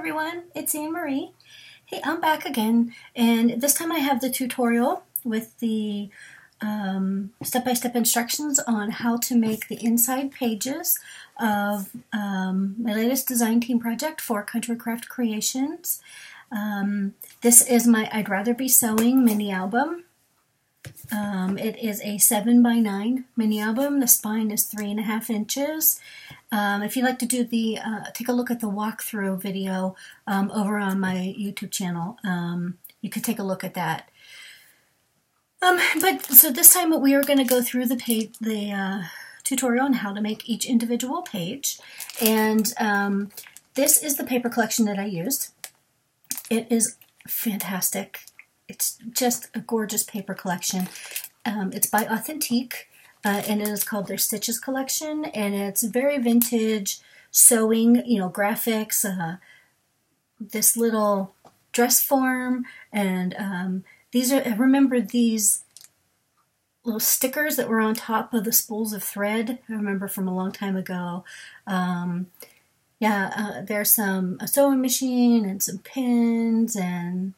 everyone, it's Anne Marie. Hey, I'm back again, and this time I have the tutorial with the step-by-step instructions on how to make the inside pages of my latest design team project for Country Craft Creations. This is my I'd Rather Be Sewing mini album. It is a 7x9 mini album. The spine is 3.5 inches. If you'd like to do the take a look at the walkthrough video over on my YouTube channel, you could take a look at that. So this time we are going to go through the tutorial on how to make each individual page, and this is the paper collection that I used. It is fantastic. It's just a gorgeous paper collection. It's by Authentique, and it is called their Stitches collection, and it's very vintage sewing, graphics, this little dress form, and I remember these little stickers that were on top of the spools of thread. I remember from a long time ago. There's a sewing machine and some pins, and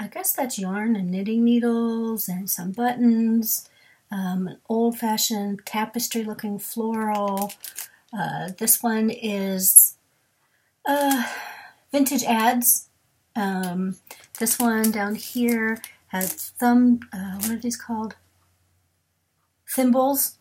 I guess that's yarn and knitting needles and some buttons. An old-fashioned tapestry-looking floral. This one is vintage ads. This one down here has what are these called? Thimbles.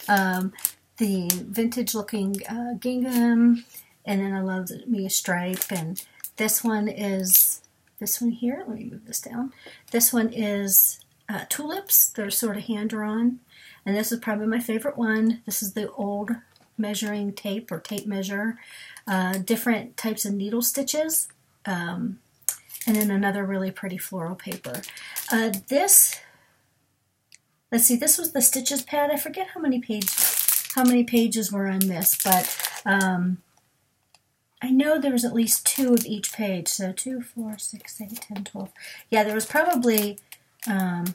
The vintage-looking gingham, and then I love me a stripe. And this one is this one here. Let me move this down. This one is tulips. They're sort of hand-drawn, and this is probably my favorite one. This is the old measuring tape or tape measure. Different types of needle stitches, and then another really pretty floral paper. This was the stitches pad. I forget how many pages were on this, but I know there was at least 2 of each page. So 2, 4, 6, 8, 10, 12. Yeah, there's probably at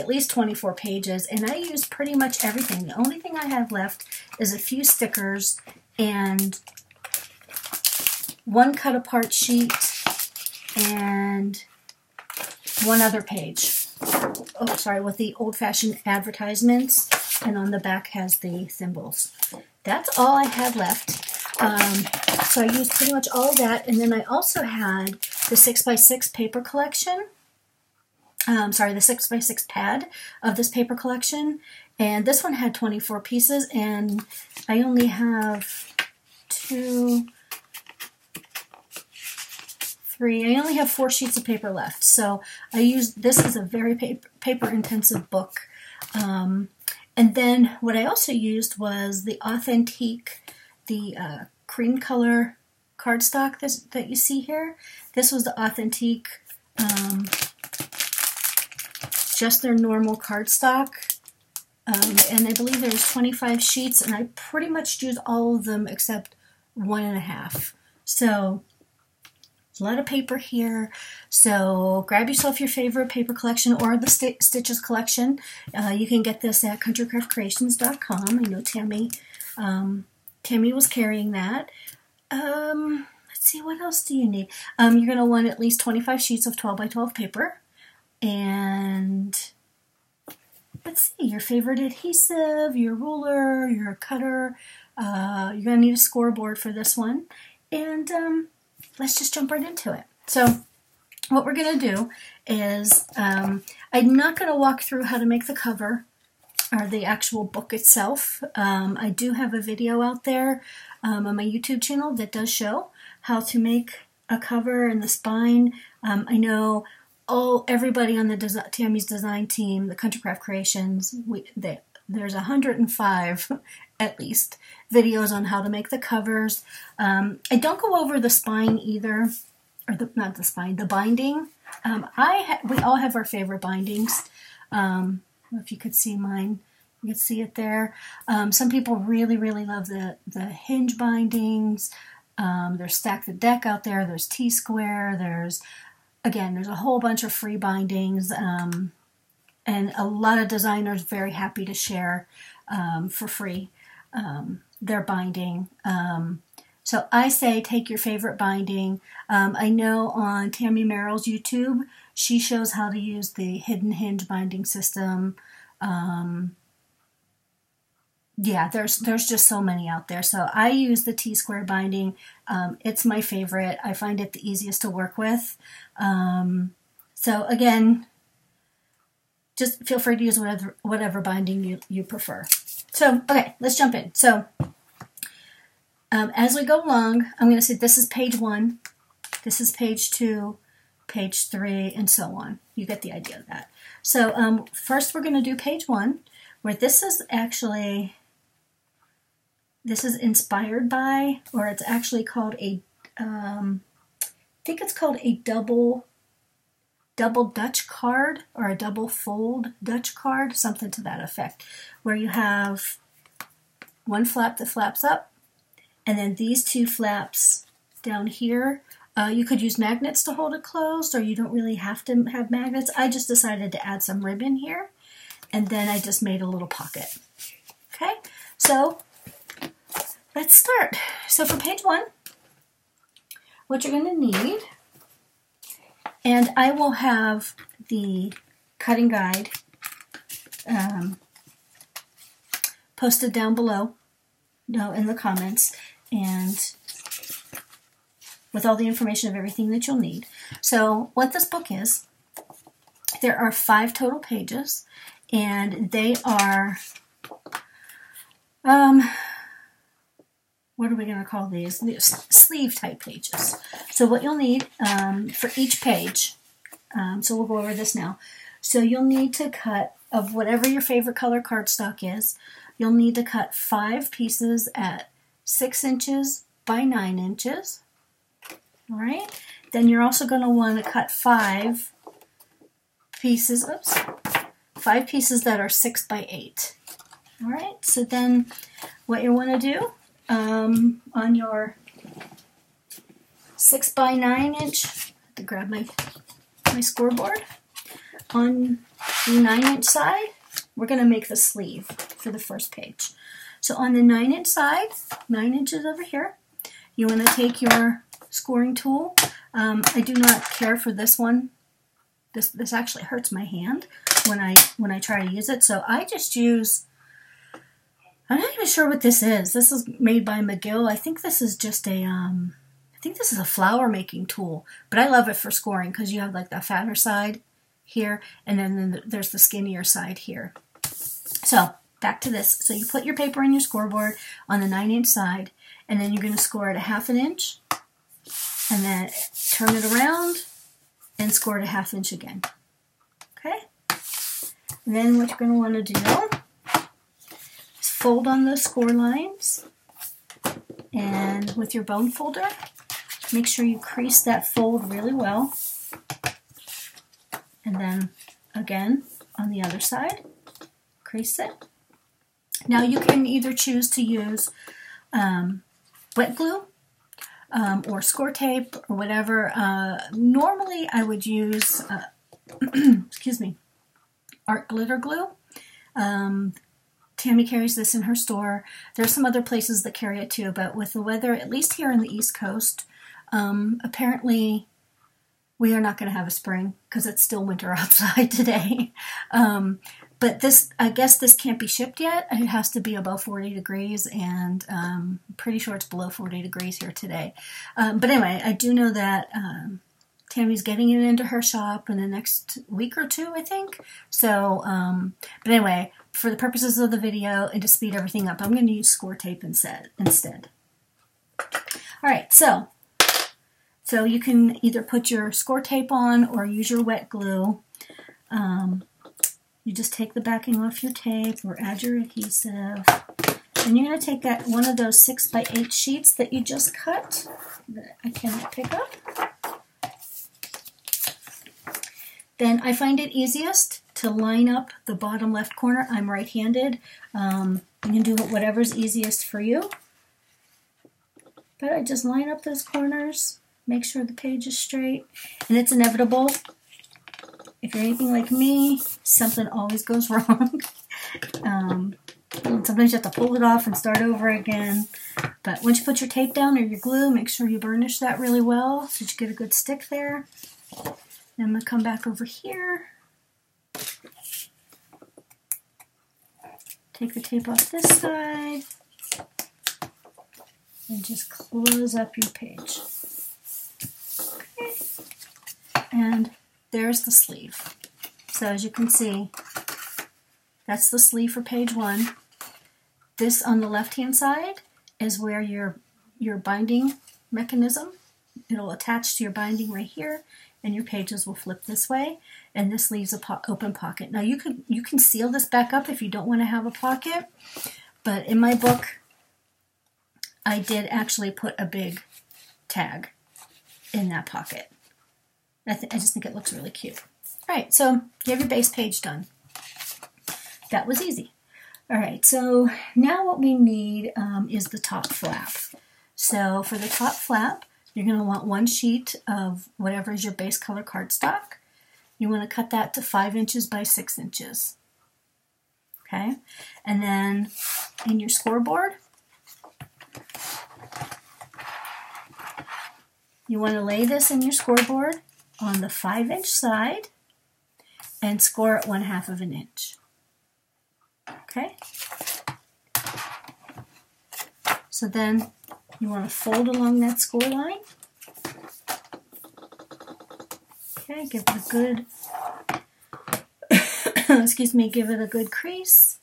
least 24 pages, and I used pretty much everything. The only thing I have left is a few stickers and one cut apart sheet and one other page. Oh, sorry, with the old-fashioned advertisements, and on the back has the thimbles. That's all I had left. So I used pretty much all of that, and then I also had the 6x6 paper collection. The 6x6 pad of this paper collection, and this one had 24 pieces, and I only have I only have 4 sheets of paper left, so I used this as a very paper-intensive book. And then what I also used was the Authentique, the cream color cardstock that you see here. This was the Authentique, just their normal cardstock, and I believe there's 25 sheets, and I pretty much used all of them except 1.5. So a lot of paper here. So grab yourself your favorite paper collection or the Stitches collection. You can get this at countrycraftcreations.com. I know Tammy was carrying that. Let's see, what else do you need? You're going to want at least 25 sheets of 12x12 paper. And let's see, your favorite adhesive, your ruler, your cutter. You're going to need a Scor Board for this one. And let's just jump right into it. So what we're going to do is, I'm not going to walk through how to make the cover or the actual book itself. I do have a video out there on my YouTube channel that does show how to make a cover and the spine. I know everybody on the Tammy's design team, the Country Craft Creations, there's 105 at least videos on how to make the covers. I don't go over the spine either, or not the spine, the binding. We all have our favorite bindings. If you could see mine, you could see it there. Some people really, really love the hinge bindings. There's Stack the Deck out there. There's T-Square. There's a whole bunch of free bindings, and a lot of designers very happy to share for free their binding. So I say take your favorite binding. I know on Tammy Merrill's YouTube, she shows how to use the hidden hinge binding system. Yeah, there's just so many out there. So I use the T-square binding. It's my favorite. I find it the easiest to work with. So again, just feel free to use whatever binding you prefer. So, okay, let's jump in. So, as we go along, I'm going to say this is page 1, this is page 2, page 3, and so on. You get the idea of that. So, first we're going to do page 1, where this is inspired by, or it's actually called I think it's called a double Dutch card, or a double fold Dutch card, something to that effect, where you have one flap that flaps up, and then these 2 flaps down here. You could use magnets to hold it closed, or you don't really have to have magnets. I just decided to add some ribbon here, and then I just made a little pocket. Okay, so let's start. So for page 1, what you're going to need, and I will have the cutting guide posted down below, in the comments, and with all the information of everything that you'll need. So what this book is, there are 5 total pages, and they are, what are we going to call these? Sleeve type pages. So what you'll need for each page, so we'll go over this now. So you'll need to cut, of whatever your favorite color cardstock is, you'll need to cut 5 pieces at 6 inches by 9 inches. All right. Then you're also going to want to cut 5 pieces, 5 pieces that are 6 by 8. All right. So then what you want to do, on your 6 by 9 inch, I have to grab my Scor board. On the 9-inch side, we're going to make the sleeve for the first page. So on the 9-inch side, 9 inches over here, you want to take your scoring tool. I do not care for this one. This actually hurts my hand when I try to use it. So I just use, I'm not even sure what this is. This is made by McGill. I think this is just a, I think this is a flower making tool. But I love it for scoring because you have like the fatter side here, and then there's the skinnier side here. So back to this. So you put your paper in your Scor board on the 9-inch side, and then you're going to score it a 1/2 inch, and then turn it around and score it a 1/2 inch again. Okay? And then what you're going to want to do is fold on those score lines, and with your bone folder, make sure you crease that fold really well. And then again on the other side, crease it. Now you can either choose to use wet glue or score tape or whatever. Normally I would use, excuse me, art glitter glue. Tammy carries this in her store. There's some other places that carry it too, but with the weather, at least here in the East Coast, apparently we are not going to have a spring because it's still winter outside today. But this, I guess this can't be shipped yet. It has to be above 40 degrees, and I'm pretty sure it's below 40 degrees here today. But anyway, I do know that Tammy's getting it into her shop in the next week or 2, I think. So, but anyway, for the purposes of the video and to speed everything up, I'm going to use score tape instead. All right, so you can either put your score tape on or use your wet glue. You just take the backing off your tape or add your adhesive. And you're going to take that one of those 6 by 8 sheets that you just cut that I cannot pick up. Then I find it easiest to line up the bottom left corner. I'm right-handed. You can do whatever's easiest for you. But I just line up those corners, make sure the page is straight, and it's inevitable. If you're anything like me, something always goes wrong. Sometimes you have to pull it off and start over again. But once you put your tape down or your glue, make sure you burnish that really well so that you get a good stick there. Then I'm going to come back over here. Take the tape off this side. And just close up your page. Okay. And there's the sleeve. So as you can see, that's the sleeve for page 1. This on the left-hand side is where your binding mechanism, it'll attach to your binding right here, and your pages will flip this way, and this leaves a open pocket. Now you can seal this back up if you don't want to have a pocket, but in my book I did actually put a big tag in that pocket. I just think it looks really cute. All right, so you have your base page done. That was easy. All right, so now what we need is the top flap. So for the top flap, you're going to want 1 sheet of whatever is your base color cardstock. You want to cut that to 5 inches by 6 inches. Okay, and then in your Scor Board, you want to lay this in your Scor Board on the 5-inch side and score it 1/2 of an inch. Okay, so then you want to fold along that score line. Okay, give it a good, excuse me, give it a good crease.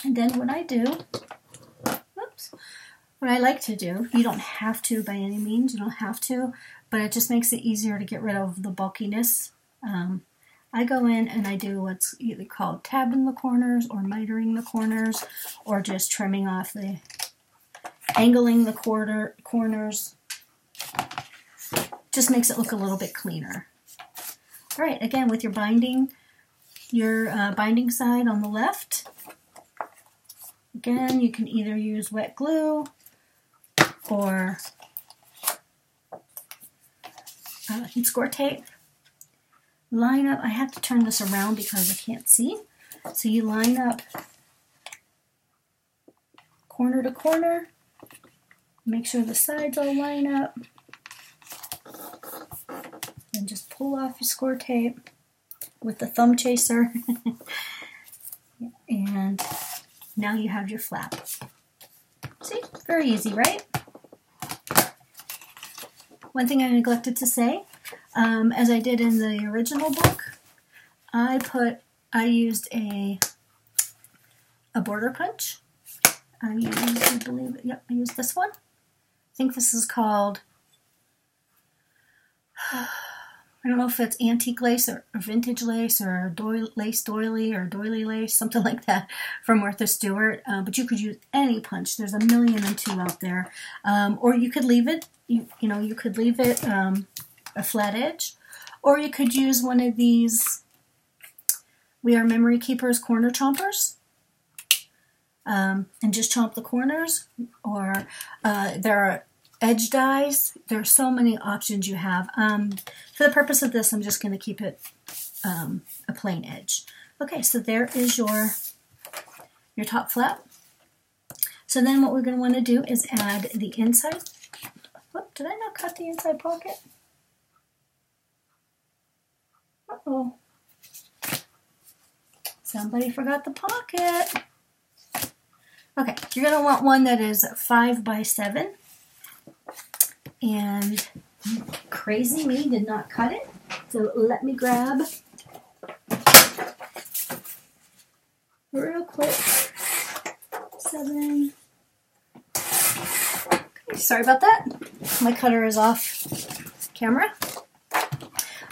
And then what I do, what I like to do, you don't have to by any means, you don't have to, but it just makes it easier to get rid of the bulkiness. I go in and I do what's either called tabbing the corners or mitering the corners, or just trimming off the, angling the corners. Just makes it look a little bit cleaner. All right, again with your binding side on the left. Again, you can either use wet glue or score tape. Line up, I have to turn this around because I can't see. So you line up corner to corner. Make sure the sides all line up. And just pull off your score tape with the thumb chaser. And now you have your flap. See, very easy, right? One thing I neglected to say, as I did in the original book, I used a border punch. I used this one. I think this is called, I don't know if it's antique lace or vintage lace or lace doily or doily lace, something like that from Martha Stewart. But you could use any punch. There's 1,000,002 out there. Or you could leave it, you could leave it a flat edge. Or you could use one of these We Are Memory Keepers corner chompers. And just chomp the corners. Or there are edge dies. There are so many options you have. For the purpose of this, I'm just going to keep it a plain edge. Okay, so there is your top flap. So then what we're going to want to do is add the inside. Whoop, did I not cut the inside pocket? Uh-oh. Somebody forgot the pocket. Okay, you're going to want one that is 5 by 7. And crazy me did not cut it. So let me grab real quick. 7. Okay, sorry about that. My cutter is off camera.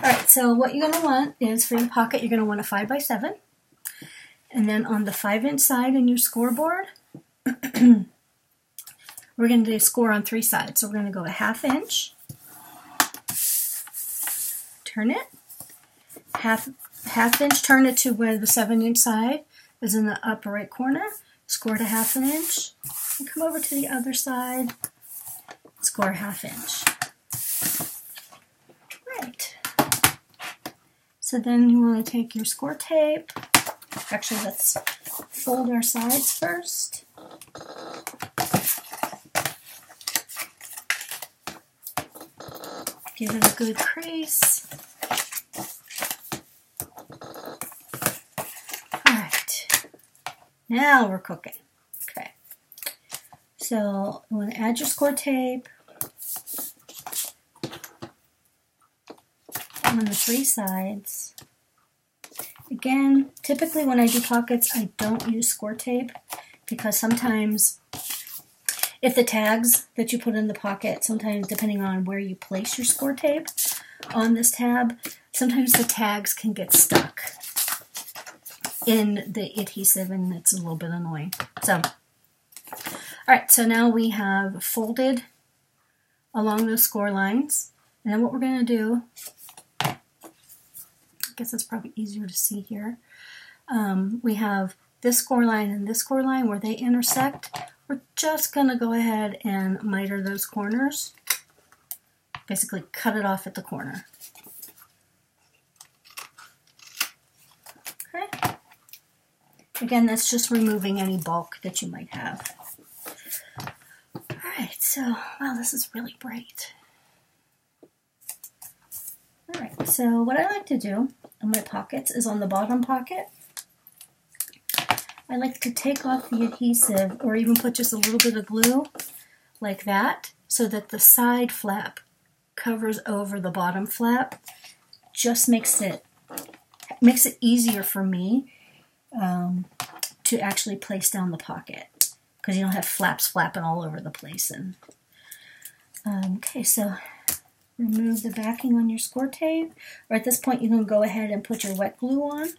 Alright, so what you're going to want is for your pocket, you're going to want a 5 by 7. And then on the 5-inch side in your Scor Board, we're going to do score on 3 sides. So we're going to go a 1/2 inch, turn it, half inch, turn it to where the 7-inch side is in the upper right corner, score to 1/2 inch, and come over to the other side, score 1/2 inch. Right. So then you want to take your score tape. Actually, let's fold our sides first. Give it a good crease. All right, now we're cooking. Okay, so you want to add your score tape on the 3 sides. Again, typically when I do pockets, I don't use score tape because sometimes if the tags that you put in the pocket, sometimes depending on where you place your score tape on this tab, sometimes the tags can get stuck in the adhesive and it's a little bit annoying. So, all right, so now we have folded along those score lines. And then what we're going to do, I guess it's probably easier to see here. We have this score line and this score line where they intersect. We're just going to go ahead and miter those corners. Basically cut it off at the corner. Okay. Again, that's just removing any bulk that you might have. Alright, so, wow, this is really bright. Alright, so what I like to do on my pockets is on the bottom pocket, I like to take off the adhesive or even put just a little bit of glue like that so that the side flap covers over the bottom flap. Just makes it easier for me to actually place down the pocket because you don't have flaps flapping all over the place. And okay, so remove the backing on your score tape, or at this point you can go ahead and put your wet glue on.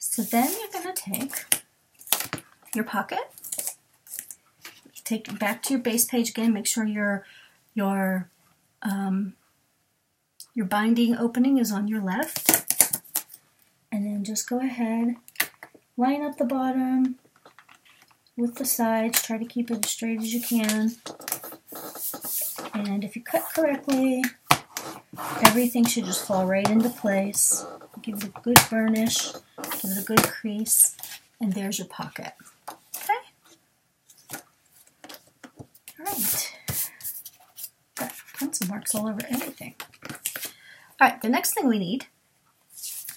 So then you're going to take your pocket, take it back to your base page again, make sure your binding opening is on your left, and then just go ahead, line up the bottom with the sides, try to keep it as straight as you can, and if you cut correctly, everything should just fall right into place. Give it a good burnish, give it a good crease, and there's your pocket. Okay? Alright. Got pencil marks all over everything. Alright, the next thing we need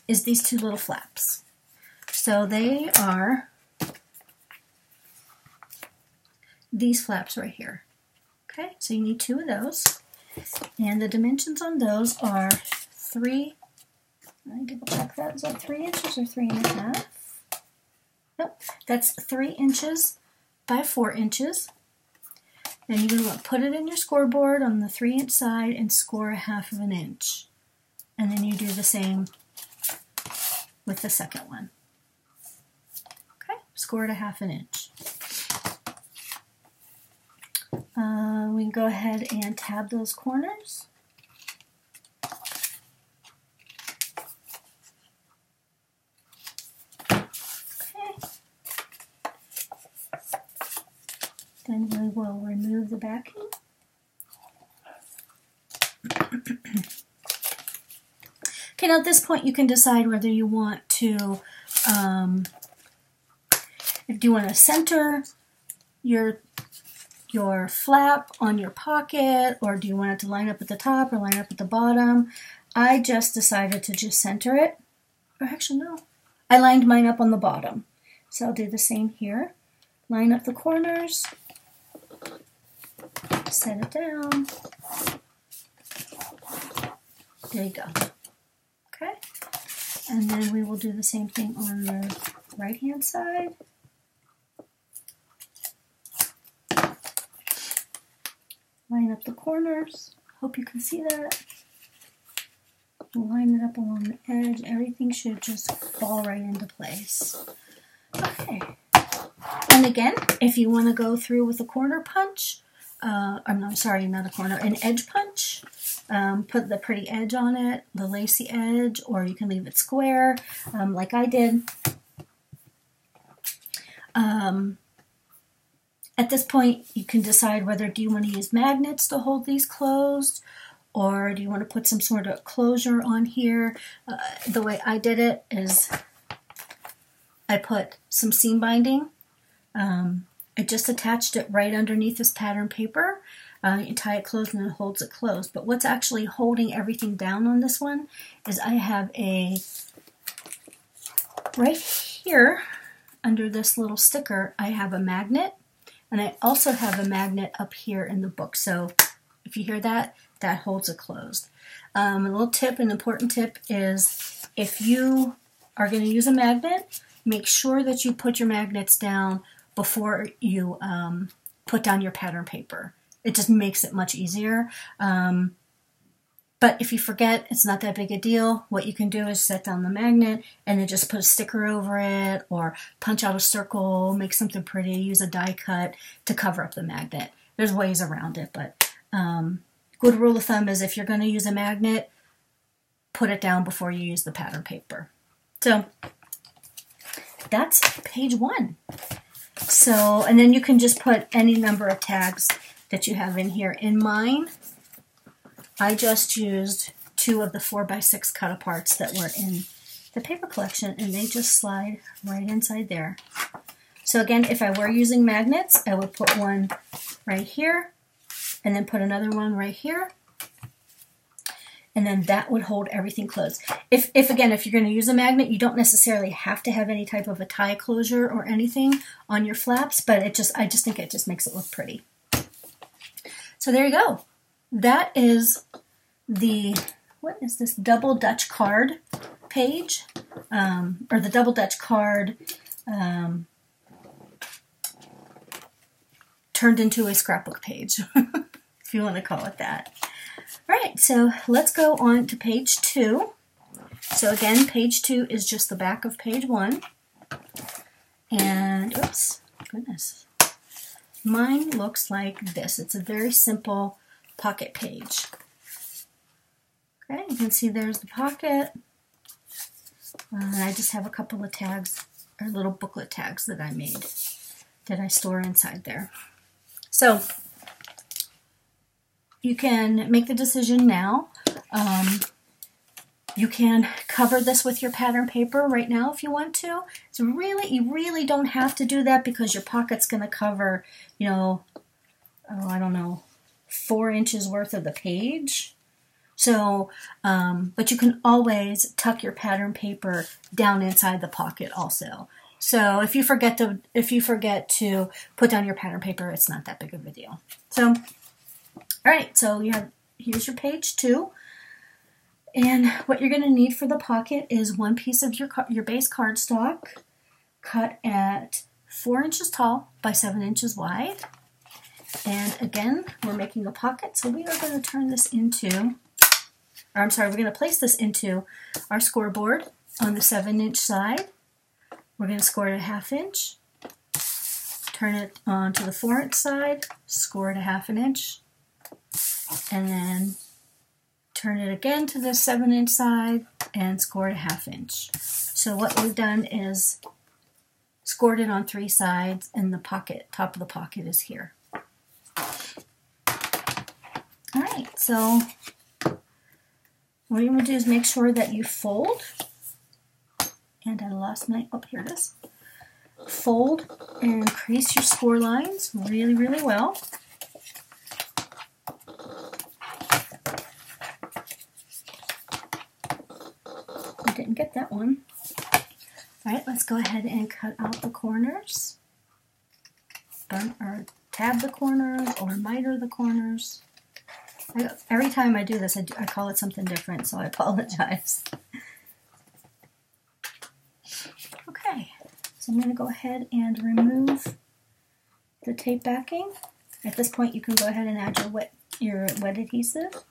is these 2 little flaps. So they are these flaps right here. Okay, so you need 2 of those. And the dimensions on those are 3. Let me double check that. Is that 3 inches or 3.5? Nope, that's 3 inches by 4 inches. Then you're going to want to put it in your scoreboard on the 3-inch side and score 1/2 inch. And then you do the same with the second one. Okay, score it 1/2 inch. We can go ahead and tab those corners. Then we will remove the backing. Okay, now at this point you can decide whether you want to, if you want to center your flap on your pocket, or do you want it to line up at the top or line up at the bottom. I just decided to just center it. Or actually, no. I lined mine up on the bottom. So I'll do the same here. Line up the corners. Set it down. There you go. Okay. And then we will do the same thing on the right-hand side. Line up the corners. Hope you can see that. Line it up along the edge. Everything should just fall right into place. Okay. And again, if you want to go through with a corner punch, I'm sorry, not a corner, an edge punch, put the pretty edge on it, the lacy edge, or you can leave it square, like I did. At this point, you can decide whether do you want to use magnets to hold these closed, or do you want to put some sort of closure on here. The way I did it is I put some seam binding. I just attached it right underneath this pattern paper. You tie it closed and it holds it closed. But what's actually holding everything down on this one is I have right here under this little sticker, I have a magnet. And I also have a magnet up here in the book. So if you hear that, that holds it closed. A little tip, an important tip is if you are going to use a magnet, make sure that you put your magnets down before you put down your pattern paper. It just makes it much easier. But if you forget, it's not that big a deal. What you can do is set down the magnet and then just put a sticker over it or punch out a circle, make something pretty, use a die cut to cover up the magnet. There's ways around it, but good rule of thumb is if you're going to use a magnet, put it down before you use the pattern paper. So that's page 1. So, and then you can just put any number of tags that you have in here. In mine, I just used 2 of the 4x6 cut aparts that were in the paper collection, and they just slide right inside there. So again, if I were using magnets, I would put one right here, and then put another one right here, and then that would hold everything closed. If again, if you're going to use a magnet, you don't necessarily have to have any type of a tie closure or anything on your flaps, but I just think it just makes it look pretty. So there you go. That is what is this, double Dutch card page, or the double Dutch card turned into a scrapbook page, if you want to call it that. All right, so let's go on to page 2. So again, page 2 is just the back of page 1. And, oops, goodness. Mine looks like this. It's a very simple pocket page. Okay, you can see there's the pocket. I just have a couple of tags, or little booklet tags that I made that I store inside there. So you can make the decision now. You can cover this with your pattern paper right now if you want to. So you really don't have to do that because your pocket's going to cover, you know, I don't know, 4 inches worth of the page. So, but you can always tuck your pattern paper down inside the pocket also. So if you forget to put down your pattern paper, it's not that big of a deal. So, all right, so here's your page 2. And what you're going to need for the pocket is 1 piece of your base cardstock cut at 4 inches tall by 7 inches wide. And again, we're making a pocket, so we are going to turn this into, or I'm sorry, we're going to place this into our score board on the 7-inch side. We're going to score it a 1/2 inch, turn it onto the 4-inch side, score it a 1/2 inch, and then turn it again to the 7-inch side and score it a 1/2 inch. So what we've done is scored it on 3 sides, and the top of the pocket is here. All right, so what you want to do is make sure that you fold, and I lost my, oh, here it is. Fold and crease your score lines really, really well. I didn't get that one. All right, let's go ahead and cut out the corners, or tab the corners, or miter the corners. Every time I do this, I call it something different, so I apologize. Okay, so I'm going to go ahead and remove the tape backing. At this point, you can go ahead and add your wet adhesive.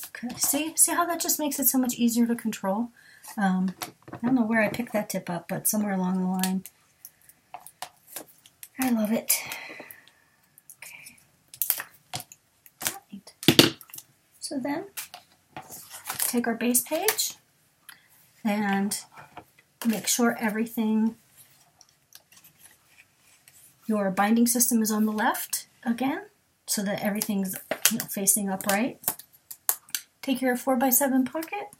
Okay, see how that just makes it so much easier to control? I don't know where I picked that tip up, but somewhere along the line. I love it. So then, take our base page and make sure your binding system is on the left again, so that everything's facing upright. Take your 4x7 pocket,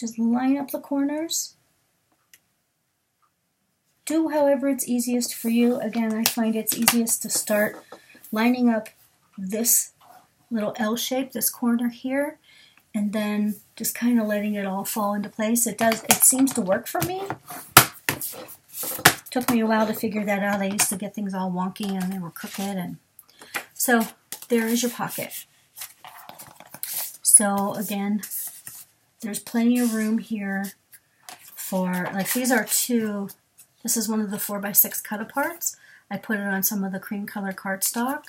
Just line up the corners. Do however it's easiest for you. Again, I find it's easiest to start lining up this little L shape, this corner here, and then just kind of letting it all fall into place. It seems to work for me. Took me a while to figure that out. I used to get things all wonky and they were crooked. And so there is your pocket. So again, there's plenty of room here for, like, these are two, this is one of the 4x6 cut-aparts. I put it on some of the cream color cardstock,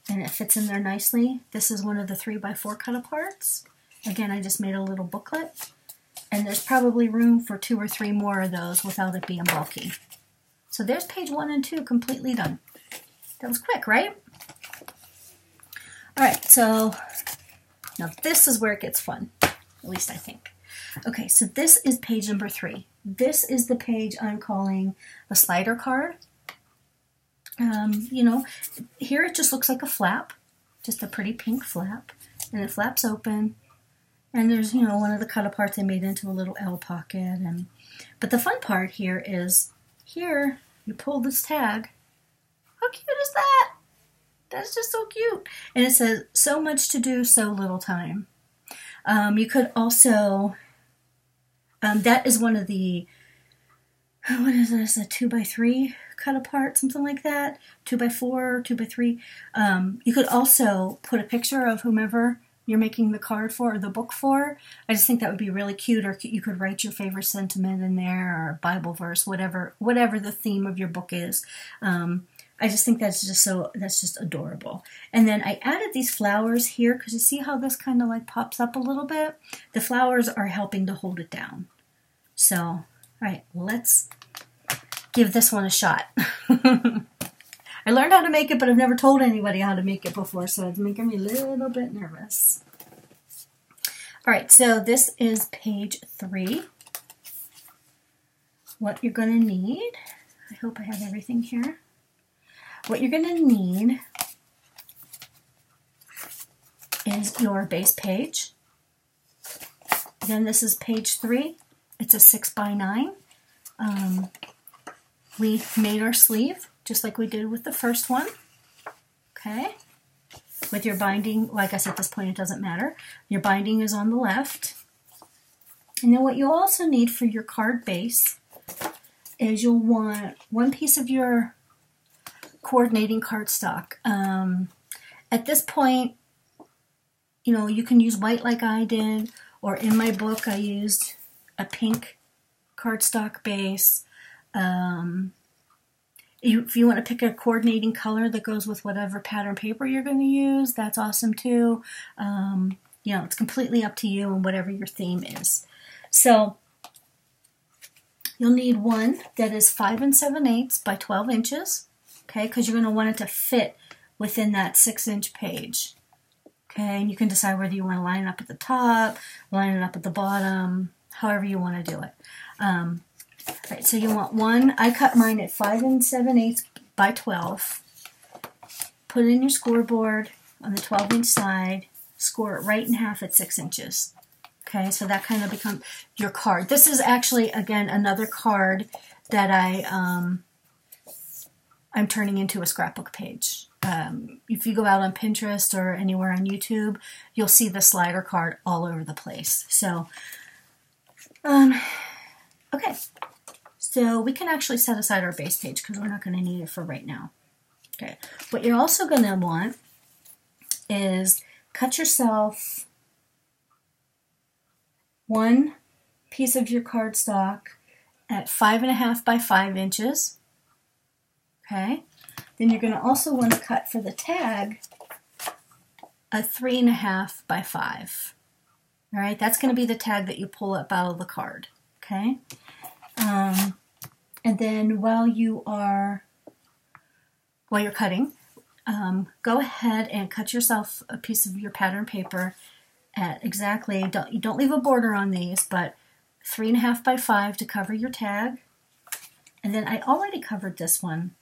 and it fits in there nicely. This is one of the 3x4 cut-aparts. Again, I just made a little booklet, and there's probably room for 2 or 3 more of those without it being bulky. So there's page 1 and 2 completely done. That was quick, right? All right, so now this is where it gets fun, at least I think. Okay, so this is page number 3. This is the page I'm calling the slider card. You know, here it just looks like a flap, just a pretty pink flap, and it flaps open. And there's, you know, one of the cut-aparts I made into a little L pocket. But the fun part here is, here, you pull this tag. How cute is that? That's just so cute. And it says, so much to do, so little time. You could also, that is one of the, what is this, a 2x3 cut apart, something like that, 2x4, 2x3. You could also put a picture of whomever you're making the card for or the book for. I just think that would be really cute, or you could write your favorite sentiment in there, or a Bible verse, whatever the theme of your book is. I just think that's just adorable. And then I added these flowers here because you see how this kind of like pops up a little bit? The flowers are helping to hold it down. So, all right, let's give this one a shot. I learned how to make it, but I've never told anybody how to make it before, so it's making me a little bit nervous. All right, so this is page 3. What you're going to need, I hope I have everything here. What you're going to need is your base page. Again, this is page 3. It's a 6x9. We made our sleeve just like we did with the first one. Okay. With your binding, well, I guess at this point it doesn't matter. Your binding is on the left. And then what you also need for your card base is you'll want one piece of your coordinating cardstock. At this point, you know, you can use white like I did, or in my book I used a pink cardstock base. If you want to pick a coordinating color that goes with whatever pattern paper you're going to use, that's awesome too. You know, it's completely up to you and whatever your theme is. So you'll need one that is 5 7/8 by 12 inches. Okay, because you're going to want it to fit within that 6-inch page. Okay, and you can decide whether you want to line it up at the top, line it up at the bottom, however you want to do it. Right, so you want one. I cut mine at 5 7/8 by 12. Put it in your Scor board on the 12-inch side. Score it right in half at 6 inches. Okay, so that kind of becomes your card. This is actually, again, another card that I'm turning into a scrapbook page. If you go out on Pinterest or anywhere on YouTube, you'll see the slider card all over the place. So, okay. So we can actually set aside our base page because we're not going to need it for right now. Okay. What you're also going to want is cut yourself one piece of your cardstock at 5.5 by 5 inches. Okay. Then you're going to also want to cut for the tag a 3.5 by 5. All right. That's going to be the tag that you pull up out of the card. Okay. And then while you're cutting, go ahead and cut yourself a piece of your pattern paper at exactly, don't leave a border on these, but 3.5 by 5 to cover your tag. And then I already covered this one.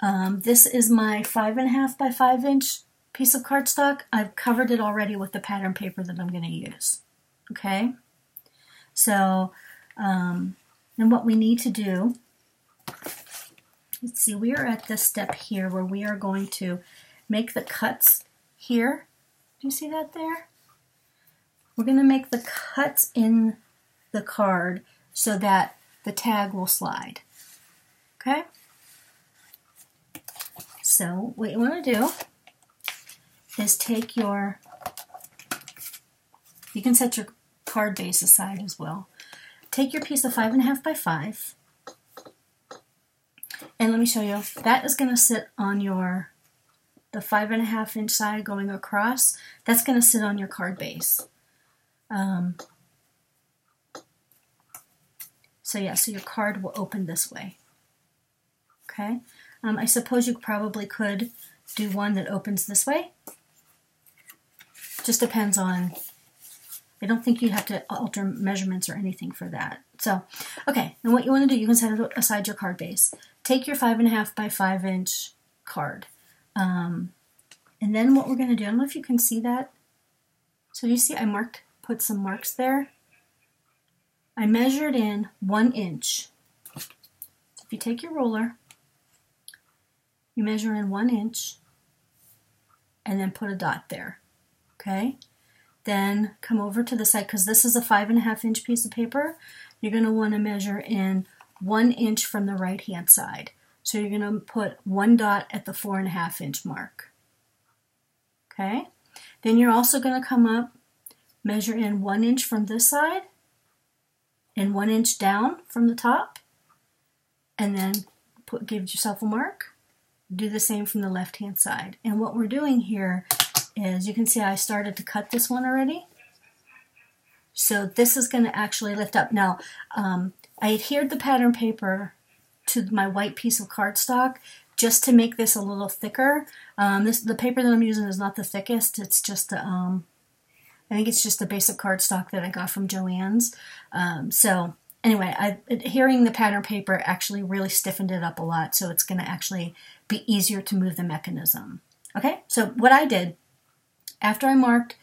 This is my 5.5 by 5 inch piece of cardstock. I've covered it already with the pattern paper that I'm going to use. okay? So, then what we need to do, let's see, we are at this step here where we are going to make the cuts here. Do you see that there? We're going to make the cuts in the card so that the tag will slide, okay? So what you want to do is take your, you can set your card base aside as well. Take your piece of 5.5 by 5, and let me show you, that is going to sit on your, the 5.5 inch side going across, that's going to sit on your card base. So yeah, so your card will open this way, okay? I suppose you probably could do one that opens this way. Just depends on, I don't think you have to alter measurements or anything for that. So, okay, and what you want to do, you can set aside your card base. Take your 5.5 by 5 inch card. And then what we're going to do, I don't know if you can see that. So you see I put some marks there. I measured in 1 inch. So if you take your ruler, you measure in 1 inch and then put a dot there, okay? Then come over to the side, because this is a 5.5 inch piece of paper, you're going to want to measure in 1 inch from the right hand side. So you're going to put 1 dot at the 4.5 inch mark, okay? Then you're also going to come up, measure in 1 inch from this side, and 1 inch down from the top, and then give yourself a mark. Do the same from the left hand side. And what we're doing here is, you can see I started to cut this one already. So this is going to actually lift up. Now, I adhered the pattern paper to my white piece of cardstock just to make this a little thicker. The paper that I'm using is not the thickest. It's just I think it's just the basic cardstock that I got from Joann's. So anyway, adhering the pattern paper actually really stiffened it up a lot, so it's going to actually be easier to move the mechanism. Okay, so what I did, after I marked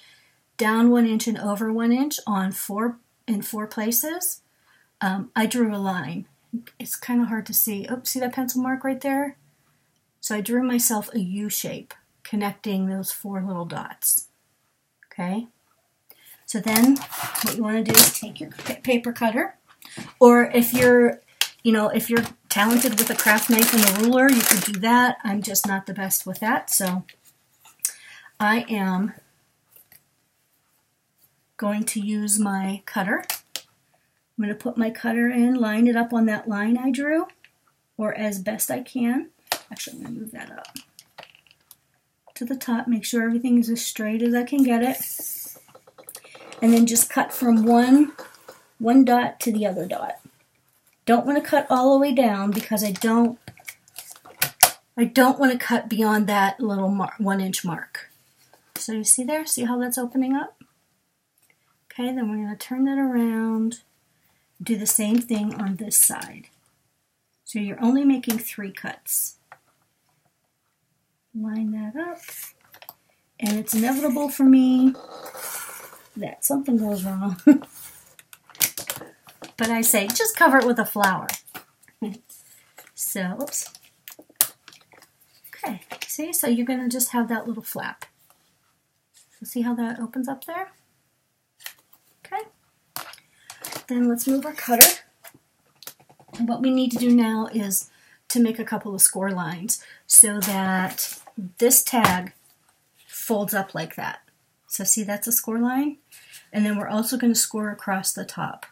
down 1 inch and over 1 inch on in four places, I drew a line. It's kind of hard to see. Oh, see that pencil mark right there? So I drew myself a U shape connecting those 4 little dots. Okay. So then what you want to do is take your paper cutter, or if you're talented with a craft knife and a ruler, you can do that. I'm just not the best with that, so I am going to use my cutter. I'm going to put my cutter in, line it up on that line I drew, or as best I can. Actually, I'm going to move that up to the top, make sure everything is as straight as I can get it. And then just cut from one dot to the other dot. Don't want to cut all the way down because I don't want to cut beyond that little 1 inch mark. So you see there? See how that's opening up? Okay, then we're going to turn that around. Do the same thing on this side. So you're only making 3 cuts. Line that up. And it's inevitable for me that something goes wrong. But I say, just cover it with a flower. So, oops. Okay, see? So you're going to just have that little flap. So see how that opens up there? Okay. Then let's move our cutter. And what we need to do now is to make a couple of score lines so that this tag folds up like that. So see, that's a score line. And then we're also going to score across the top.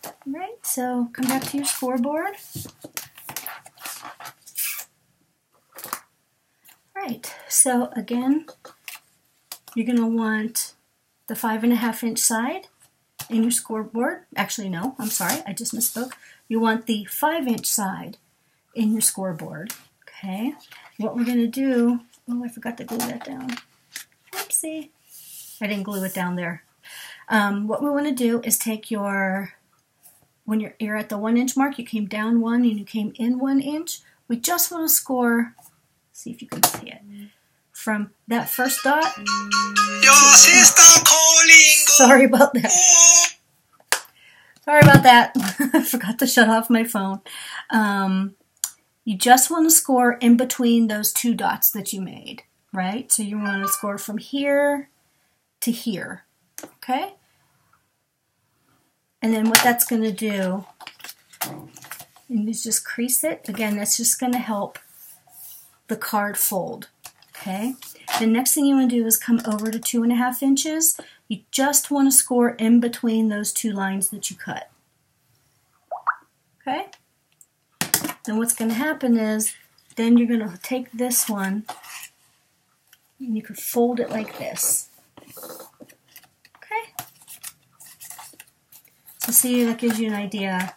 All right, so come back to your scoreboard. All right, so again, you're going to want the 5.5 inch side in your scoreboard. Actually, no, I'm sorry, I just misspoke. You want the 5 inch side in your scoreboard. Okay, what we're going to do, oh, I forgot to glue that down. Oopsie. I didn't glue it down there. What we want to do is take your, when you're at the 1 inch mark, you came down 1 and you came in 1 inch. We just want to score, see if you can see it, from that first dot. Your sister calling. Sorry about that. Sorry about that. I forgot to shut off my phone. You just want to score in between those two dots that you made, right? So you want to score from here to here, okay? And then what that's going to do is just crease it. Again, that's just going to help the card fold, okay? The next thing you want to do is come over to 2.5 inches. You just want to score in between those two lines that you cut, okay? Then what's going to happen is, then you're going to take this one, and you could fold it like this, okay? So see, that gives you an idea.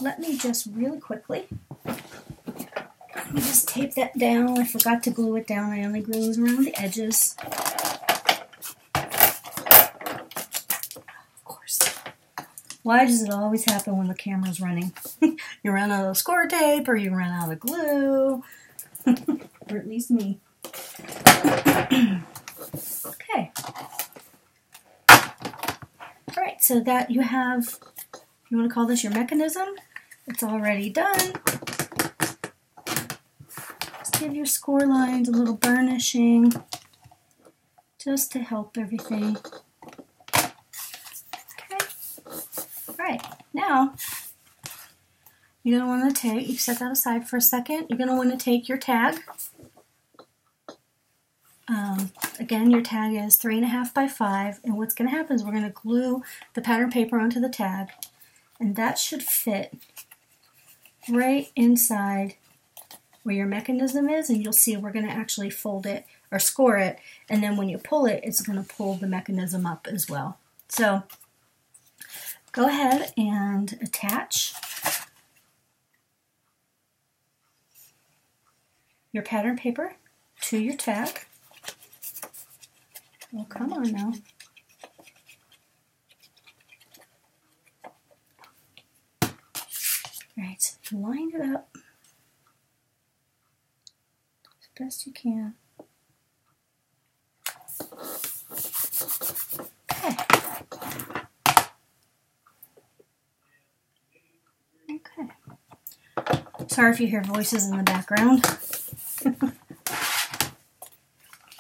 Let me just really quickly, let me just tape that down. I forgot to glue it down. I only glued around the edges. Of course. Why does it always happen when the camera's running? You run out of Scor tape, or you run out of glue, or at least me. Okay. All right, so that you have, you want to call this your mechanism? It's already done. Just give your score lines a little burnishing, just to help everything. Okay. All right, now you're going to want to take, you set that aside for a second, you're going to want to take your tag. Again, your tag is 3.5 by 5, and what's going to happen is we're going to glue the pattern paper onto the tag, and that should fit right inside where your mechanism is, and you'll see we're going to actually fold it or score it, and then when you pull it, it's going to pull the mechanism up as well. So go ahead and attach your pattern paper to your tag. Oh, come on now. Right, line it up as best you can. Okay. Okay. Sorry if you hear voices in the background.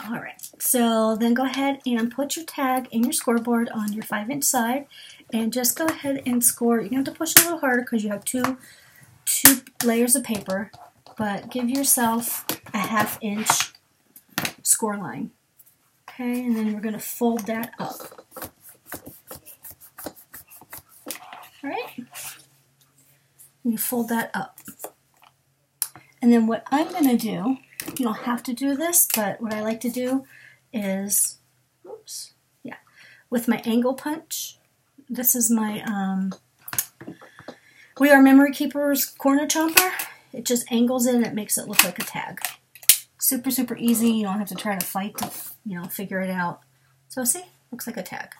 All right, so then go ahead and put your tag in your Scor board on your 5-inch side, and just go ahead and score. You're going to have to push a little harder because you have two layers of paper, but give yourself a 1/2 inch score line. Okay, and then we're going to fold that up. All right, you fold that up. And then what I'm going to do, you don't have to do this, but what I like to do is, oops, yeah, with my angle punch. This is my We Are Memory Keepers corner chomper. It just angles it and it makes it look like a tag. Super, super easy. You don't have to try to fight to, figure it out. So see, looks like a tag.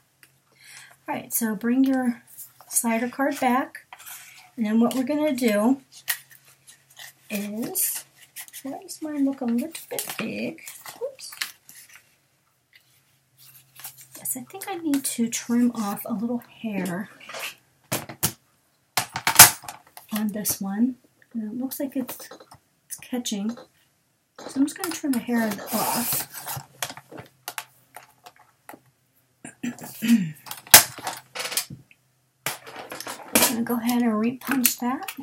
All right, so bring your slider card back, and then what we're going to do is, why does mine look a little bit big? Oops. Yes, I think I need to trim off a little hair on this one. And it looks like it's catching. So I'm just going to trim the hair off. I'm going to go ahead and re-punch that.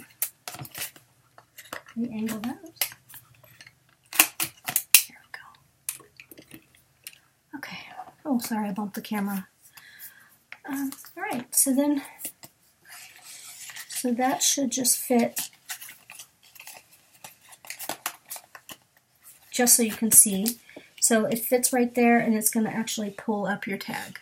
Re-angle those. There we go. Okay. Oh, sorry, I bumped the camera. All right, so that should just fit, just so you can see. So it fits right there, and it's going to actually pull up your tag.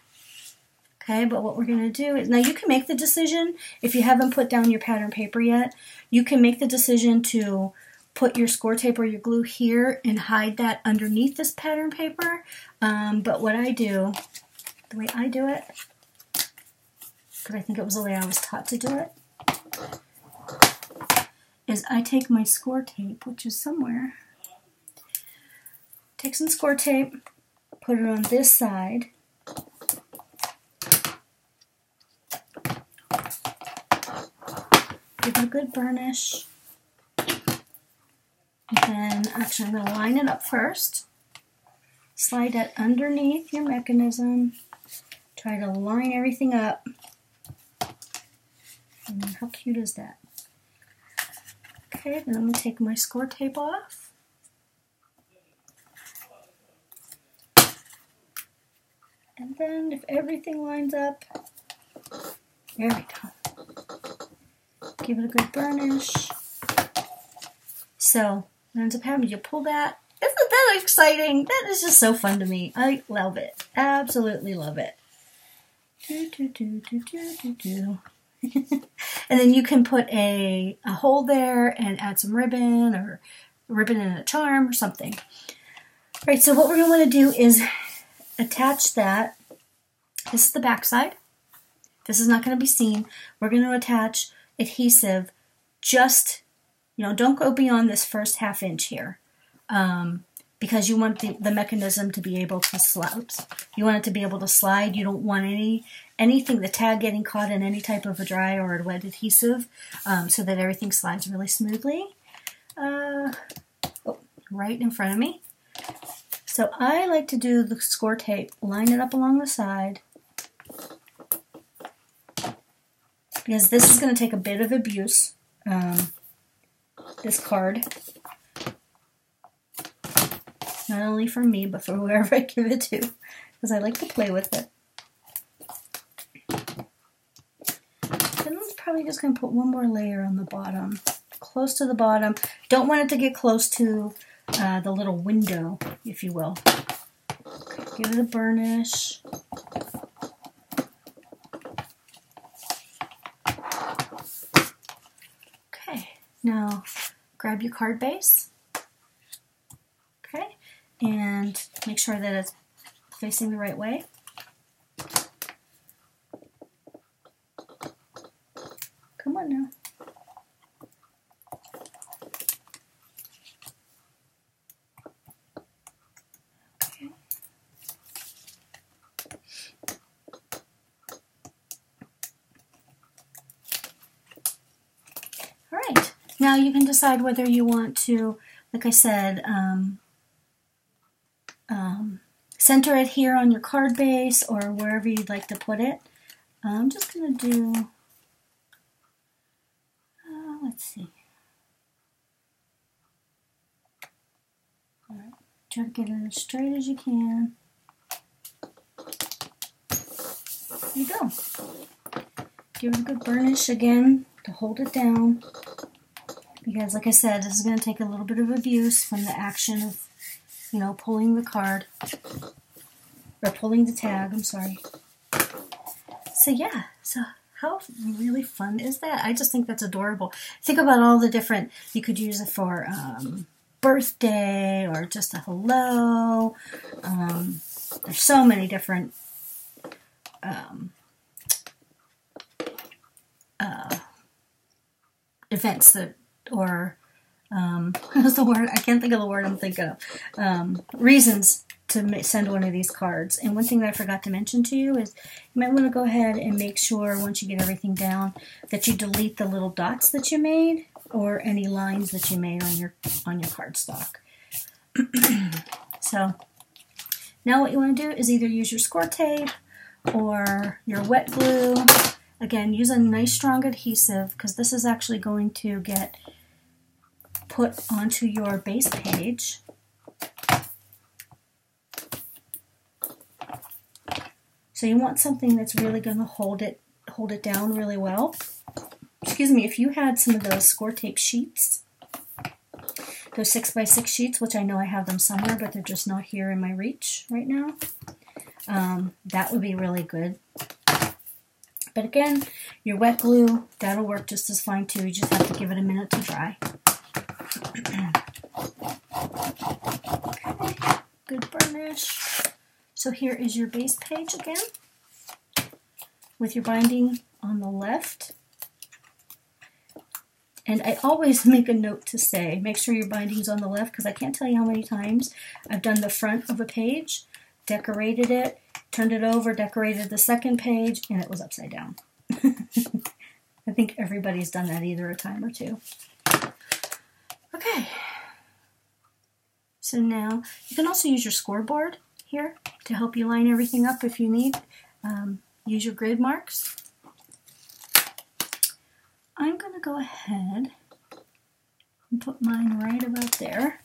Okay, but what we're going to do is, now you can make the decision, if you haven't put down your pattern paper yet, you can make the decision to put your Scor tape or your glue here and hide that underneath this pattern paper. But what I do, the way I do it, because I think it was the way I was taught to do it, is I take my Scor tape, which is somewhere, take some score tape, put it on this side. Give it a good burnish. And then, actually, I'm going to line it up first. Slide that underneath your mechanism. Try to line everything up. And how cute is that? Okay, then I'm going to take my score tape off. And then if everything lines up, there we go. Give it a good burnish. So, what ends up happening, you pull that. Isn't that exciting? That is just so fun to me. I love it. Absolutely love it. And then you can put a hole there and add some ribbon or ribbon and a charm or something. All right, so what we're going to want to do is attach that. This is the back side. This is not going to be seen. We're going to attach adhesive just, don't go beyond this first 1/2 inch here. Because you want the mechanism to be able to slide. You want it to be able to slide. You don't want anything, the tag getting caught in any type of a dry or a wet adhesive, so that everything slides really smoothly. Right in front of me. So I like to do the score tape, line it up along the side, because this is going to take a bit of abuse, this card. Not only for me, but for whoever I give it to, because I like to play with it. Then I'm probably just going to put one more layer on the bottom, close to the bottom. Don't want it to get close to the little window, if you will. Okay, give it a burnish. Okay, now grab your card base. Okay. And make sure that it's facing the right way. Come on now. Okay. All right. Now you can decide whether you want to, like I said, center it here on your card base or wherever you'd like to put it. I'm just going to do, let's see. All right. Try to get it as straight as you can. There you go. Give it a good burnish again to hold it down. Because like I said, this is going to take a little bit of abuse from the action of pulling the card, or pulling the tag, I'm sorry. So yeah, so how really fun is that? I just think that's adorable. Think about all the different, you could use it for birthday, or just a hello. There's so many different events that, or what's the word? I can't think of the word I'm thinking of. Reasons to send one of these cards. And one thing that I forgot to mention to you is you might want to go ahead and make sure once you get everything down that you delete the little dots that you made or any lines that you made on your cardstock. So now what you want to do is either use your score tape or your wet glue. Again, use a nice strong adhesive because this is actually going to get put onto your base page. So you want something that's really going to hold it down really well. Excuse me, if you had some of those score tape sheets, those 6x6 sheets, which I know I have them somewhere, but they're just not here in my reach right now, that would be really good. But again, your wet glue, that'll work just as fine too. You just have to give it a minute to dry. Okay, good burnish. So here is your base page again, with your binding on the left. And I always make a note to say, make sure your binding's on the left, because I can't tell you how many times I've done the front of a page, decorated it, turned it over, decorated the second page, and it was upside down. I think everybody's done that either a time or two. Okay. So now, you can also use your Scor Board here to help you line everything up if you need. Use your grid marks. I'm going to go ahead and put mine right about there.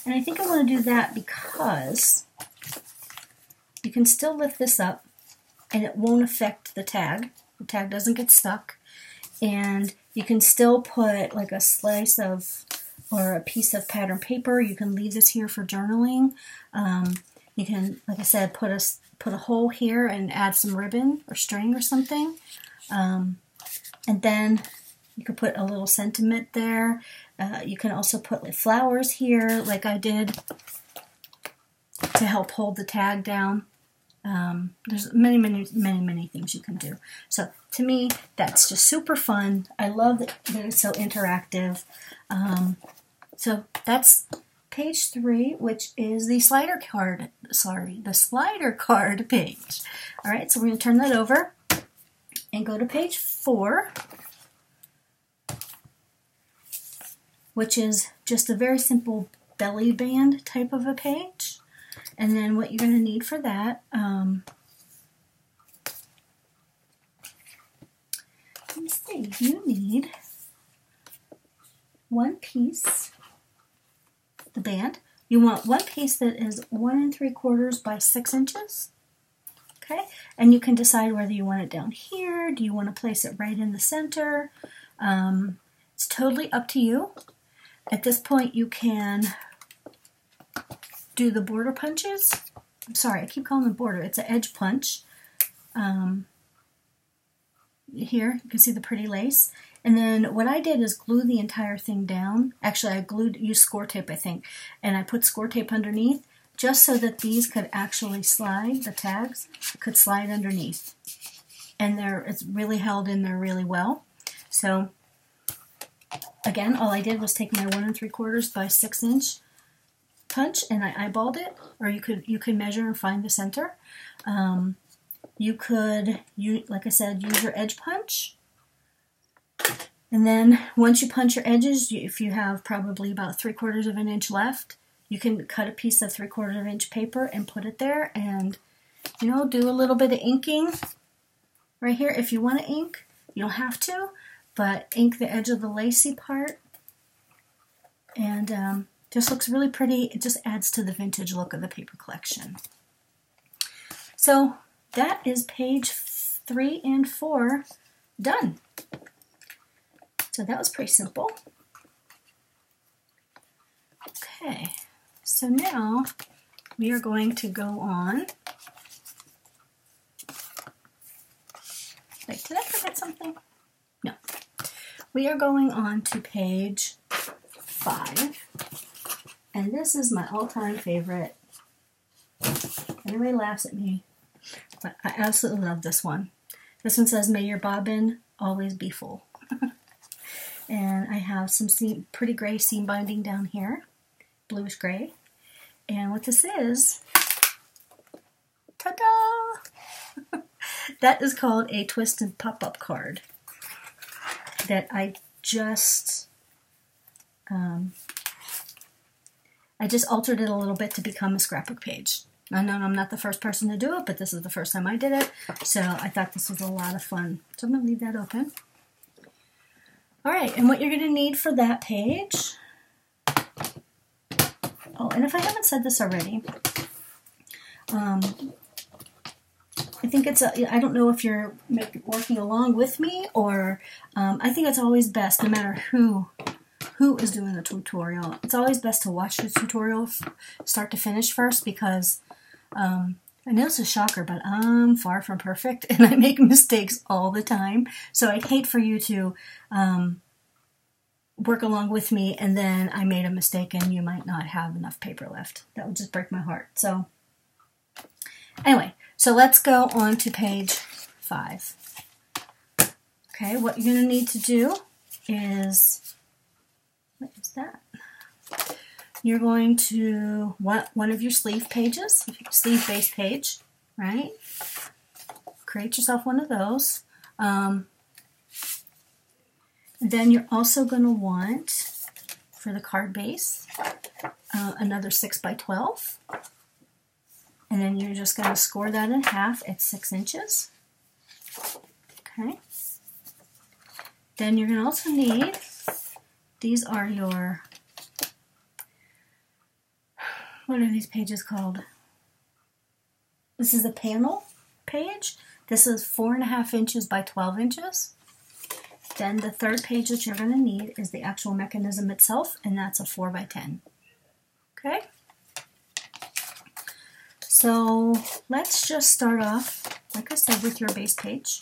And I think I want to do that because you can still lift this up and it won't affect the tag. The tag doesn't get stuck. And you can still put like a slice of or a piece of pattern paper. You can leave this here for journaling. You can, like I said, put a hole here and add some ribbon or string or something. And then you could put a little sentiment there. You can also put like flowers here, like I did, to help hold the tag down. There's many things you can do. So to me, that's just super fun. I love that it's so interactive. So that's page 3, which is the slider card. Sorry, the slider card page. All right, so we're going to turn that over and go to page 4, which is just a very simple belly band type of a page. And then what you're going to need for that, let's see, you need one piece, the band. You want one piece that is 1 3/4 by 6 inches. Okay, and you can decide whether you want it down here. Do you want to place it right in the center? It's totally up to you. At this point, you can do the border punches. I'm sorry, I keep calling them border. It's an edge punch. Here, you can see the pretty lace. And then what I did is glue the entire thing down. Actually, I used score tape, I think. And I put score tape underneath just so that these could actually slide, the tags could slide underneath. And it's really held in there really well. So, again, all I did was take my 1 3/4 by 6 inch punch and I eyeballed it, or you could measure and find the center. You could, like I said, use your edge punch. And then once you punch your edges, if you have probably about 3/4 of an inch left, you can cut a piece of 3/4 inch paper and put it there and, do a little bit of inking right here. If you want to ink, you don't have to, but ink the edge of the lacy part. And just looks really pretty. It just adds to the vintage look of the paper collection. So that is page 3 and 4 done. So that was pretty simple. Okay, so now we are going to go on. Wait, did I forget something? No. We are going on to page 5. And this is my all-time favorite. Everybody laughs at me, but I absolutely love this one. This one says, "May your bobbin always be full." And I have some pretty gray seam binding down here, bluish gray. And what this is, ta-da! That is called a twist and pop-up card that I just altered it a little bit to become a scrapbook page. I know I'm not the first person to do it, but this is the first time I did it, so I thought this was a lot of fun. So I'm going to leave that open. All right, and what you're going to need for that page, oh, and if I haven't said this already, I think I don't know if you're working along with me, or I think it's always best, no matter who is doing the tutorial, it's always best to watch the tutorial start to finish first, because I know it's a shocker, but I'm far from perfect, and I make mistakes all the time. So I'd hate for you to work along with me, and then I made a mistake, and you might not have enough paper left. That would just break my heart. So anyway, so let's go on to page 5. Okay, what you're going to need to do is, what is that? You're going to want one of your sleeve pages, sleeve base page, right? Create yourself one of those. Then you're also going to want, for the card base, another 6 by 12. And then you're just going to score that in half at 6 inches. Okay. Then you're going to also need, these are your, what are these pages called? This is the panel page. This is 4.5 inches by 12 inches. Then the third page that you're going to need is the actual mechanism itself, and that's a 4 by 10. Okay? So let's just start off, like I said, with your base page.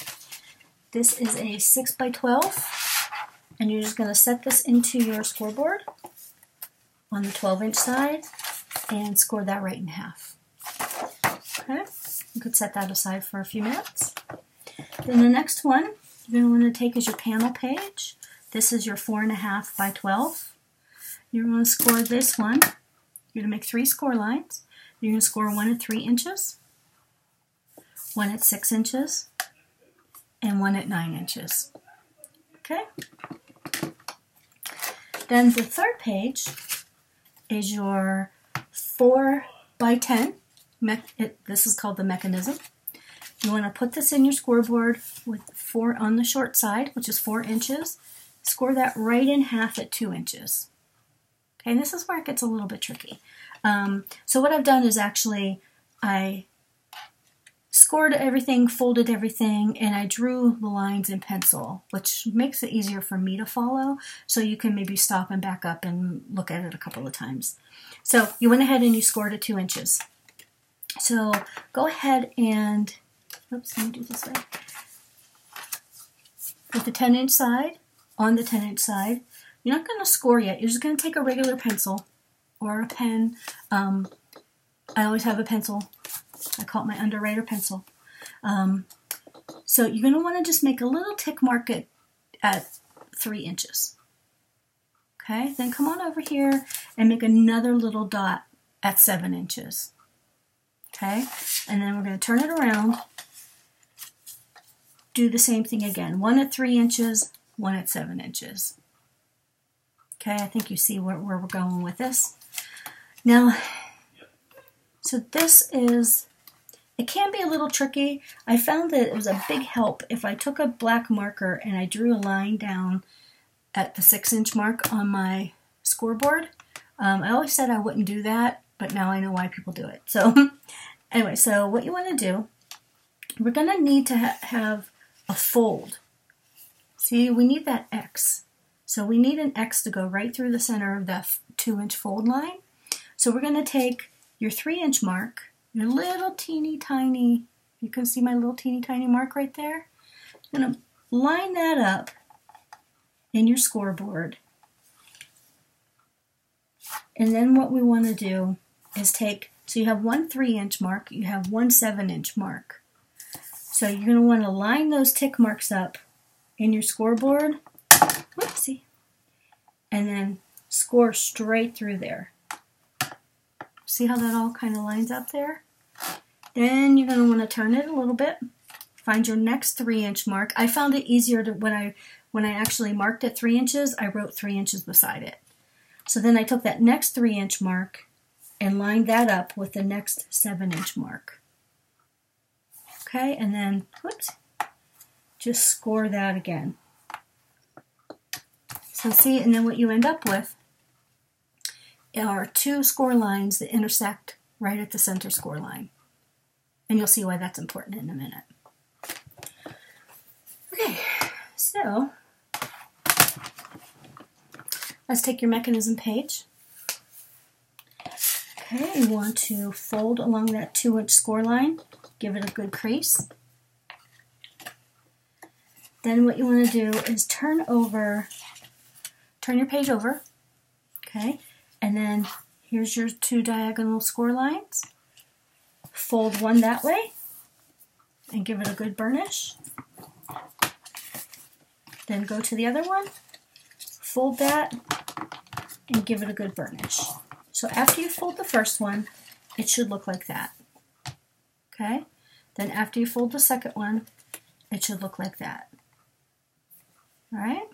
This is a 6 by 12, and you're just going to set this into your scoreboard on the 12-inch side and score that right in half. Okay? You could set that aside for a few minutes. Then the next one you're going to want to take is your panel page. This is your 4.5 by 12. You're going to score this one. You're going to make 3 score lines. You're going to score one at 3 inches, one at 6 inches, and one at 9 inches. Okay? Then the third page is your 4 by 10. This is called the mechanism. You want to put this in your scoreboard with 4 on the short side, which is 4 inches. Score that right in half at 2 inches. Okay, and this is where it gets a little bit tricky. So what I've done is actually I scored everything, folded everything, and I drew the lines in pencil, which makes it easier for me to follow, so you can maybe stop and back up and look at it a couple of times. So you went ahead and you scored at 2 inches. So go ahead and, oops, let me do this way. With the 10-inch side, on the 10-inch side, you're not going to score yet. You're just going to take a regular pencil or a pen. I always have a pencil. I call it my underwriter pencil. So you're going to want to just make a little tick mark at 3 inches. Okay, then come on over here and make another little dot at 7 inches. Okay, and then we're going to turn it around. Do the same thing again. One at 3 inches, one at 7 inches. Okay, I think you see where we're going with this. Now, so this is, it can be a little tricky. I found that it was a big help if I took a black marker and I drew a line down at the 6-inch mark on my scoreboard. I always said I wouldn't do that, but now I know why people do it. So anyway, so what you want to do, we're going to need to have a fold. See, we need that X. So we need an X to go right through the center of that 2-inch fold line. So we're going to take your 3-inch mark, your little teeny tiny, you can see my little teeny tiny mark right there. I'm going to line that up in your scoreboard. And then what we want to do is take, so you have one 3-inch mark, you have one 7-inch mark. So you're going to want to line those tick marks up in your scoreboard. Whoopsie. And then score straight through there. See how that all kind of lines up there? Then you're going to want to turn it a little bit. Find your next 3-inch mark. I found it easier to, when I actually marked at 3 inches, I wrote 3 inches beside it. So then I took that next 3-inch mark and lined that up with the next 7-inch mark. Okay, and then, whoops, just score that again. So see, and then what you end up with are 2 score lines that intersect right at the center score line. And you'll see why that's important in a minute. Okay, so let's take your mechanism page. Okay, you want to fold along that 2-inch score line. Give it a good crease. Then what you want to do is turn your page over. Okay, and then here's your 2 diagonal score lines. Fold one that way and give it a good burnish. Then go to the other one fold that and give it a good burnish. So after you fold the first one, it should look like that. Okay? Then after you fold the second one, it should look like that. All right?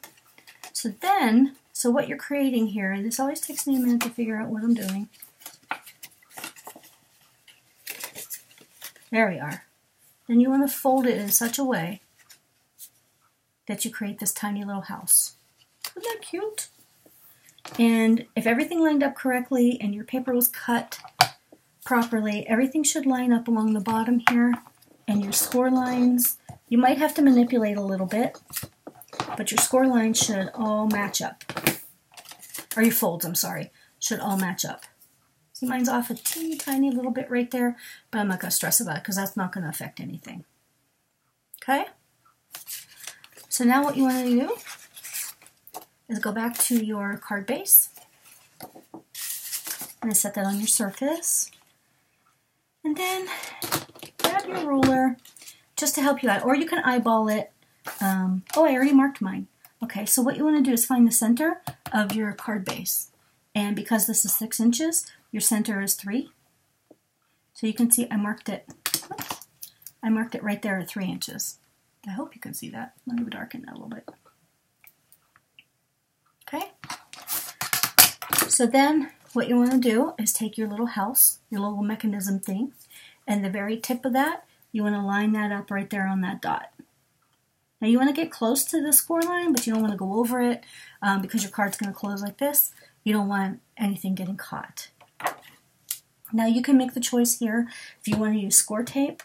So what you're creating here, and this always takes me a minute to figure out what I'm doing. There we are. Then you want to fold it in such a way that you create this tiny little house. Isn't that cute? And if everything lined up correctly and your paper was cut properly, everything should line up along the bottom here. And your score lines, you might have to manipulate a little bit, but your score lines should all match up. Or your folds, I'm sorry, should all match up. See, mine's off a teeny tiny little bit right there, but I'm not going to stress about it because that's not going to affect anything. Okay? So now what you want to do is go back to your card base. I'm going to set that on your surface. And then grab your ruler just to help you out. Or you can eyeball it. Oh, I already marked mine. Okay, so what you want to do is find the center of your card base. And because this is 6 inches, your center is 3. So you can see I marked it. I marked it right there at 3 inches. I hope you can see that. Let me darken that a little bit. Okay. So then what you want to do is take your little house, your little mechanism thing, and the very tip of that, you want to line that up right there on that dot. Now you want to get close to the score line, but you don't want to go over it because your card's going to close like this. You don't want anything getting caught. Now you can make the choice here if you want to use score tape,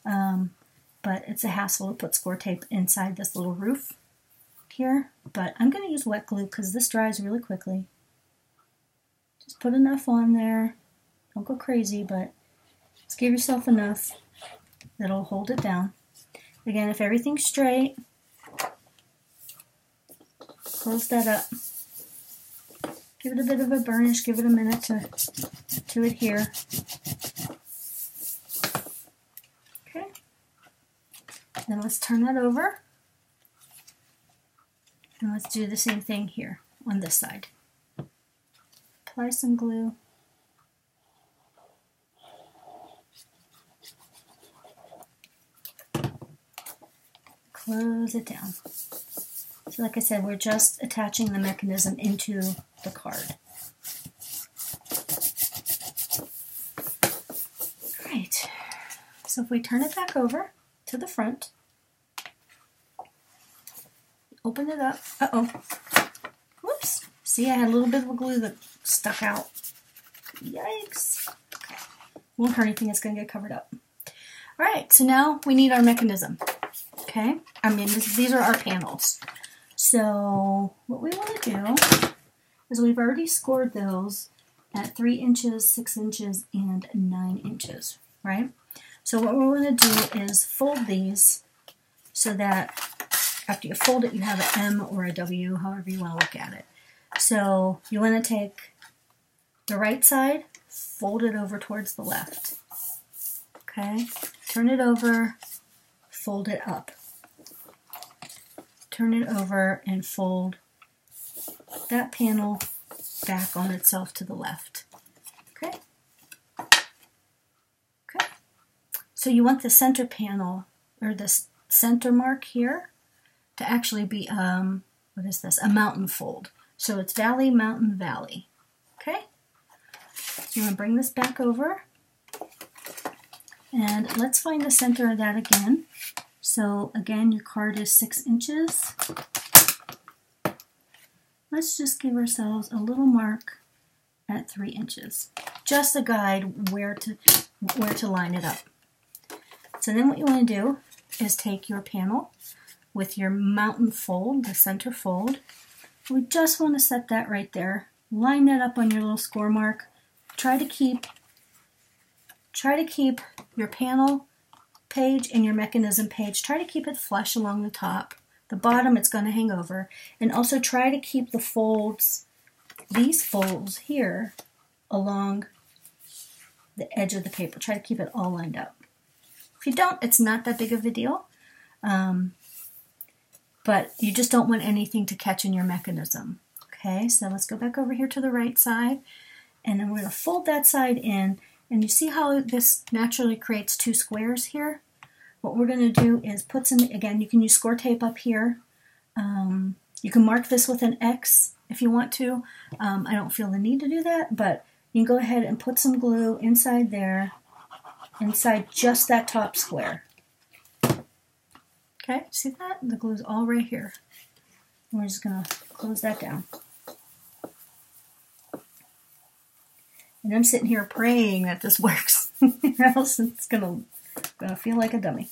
but it's a hassle to put score tape inside this little roof here. But I'm going to use wet glue because this dries really quickly. Just put enough on there. Don't go crazy, but just give yourself enough that'll hold it down. Again, if everything's straight, close that up. Give it a bit of a burnish, give it a minute to adhere. Okay. Then let's turn that over. And let's do the same thing here on this side. Apply some glue. Close it down. So like I said, we're just attaching the mechanism into the card. Alright, so if we turn it back over to the front, open it up. Uh-oh. Whoops. See, I had a little bit of glue that stuck out. Yikes. Okay. Won't hurt anything, it's going to get covered up. Alright, so now we need our mechanism. Okay? I mean, these are our panels. So what we want to do is we've already scored those at 3 inches, 6 inches, and 9 inches, right? So what we're going to do is fold these so that after you fold it, you have an M or a W, however you want to look at it. So you want to take the right side, fold it over towards the left. Okay? Turn it over, fold it up. Turn it over and fold that panel back on itself to the left. Okay? Okay. So you want the center panel, or this center mark here, to actually be, what is this? A mountain fold. So it's valley, mountain, valley. Okay? So you want to bring this back over. And let's find the center of that again. So again, your card is 6 inches. Let's just give ourselves a little mark at 3 inches. Just a guide where to line it up. So then what you want to do is take your panel with your mountain fold, the center fold. We just want to set that right there. Line that up on your little score mark. Try to keep your panel page and your mechanism page, try to keep it flush along the top. The bottom, it's going to hang over. And also try to keep the folds, these folds here, along the edge of the paper. Try to keep it all lined up. If you don't, it's not that big of a deal. But you just don't want anything to catch in your mechanism. Okay, so let's go back over here to the right side, and then we're going to fold that side in, and you see how this naturally creates two squares here? What we're going to do is put some, again, you can use score tape up here. You can mark this with an X if you want to. I don't feel the need to do that, but you can go ahead and put some glue inside there, inside just that top square. Okay, see that? The glue's all right here. We're just going to close that down. And I'm sitting here praying that this works, or else it's gonna feel like a dummy.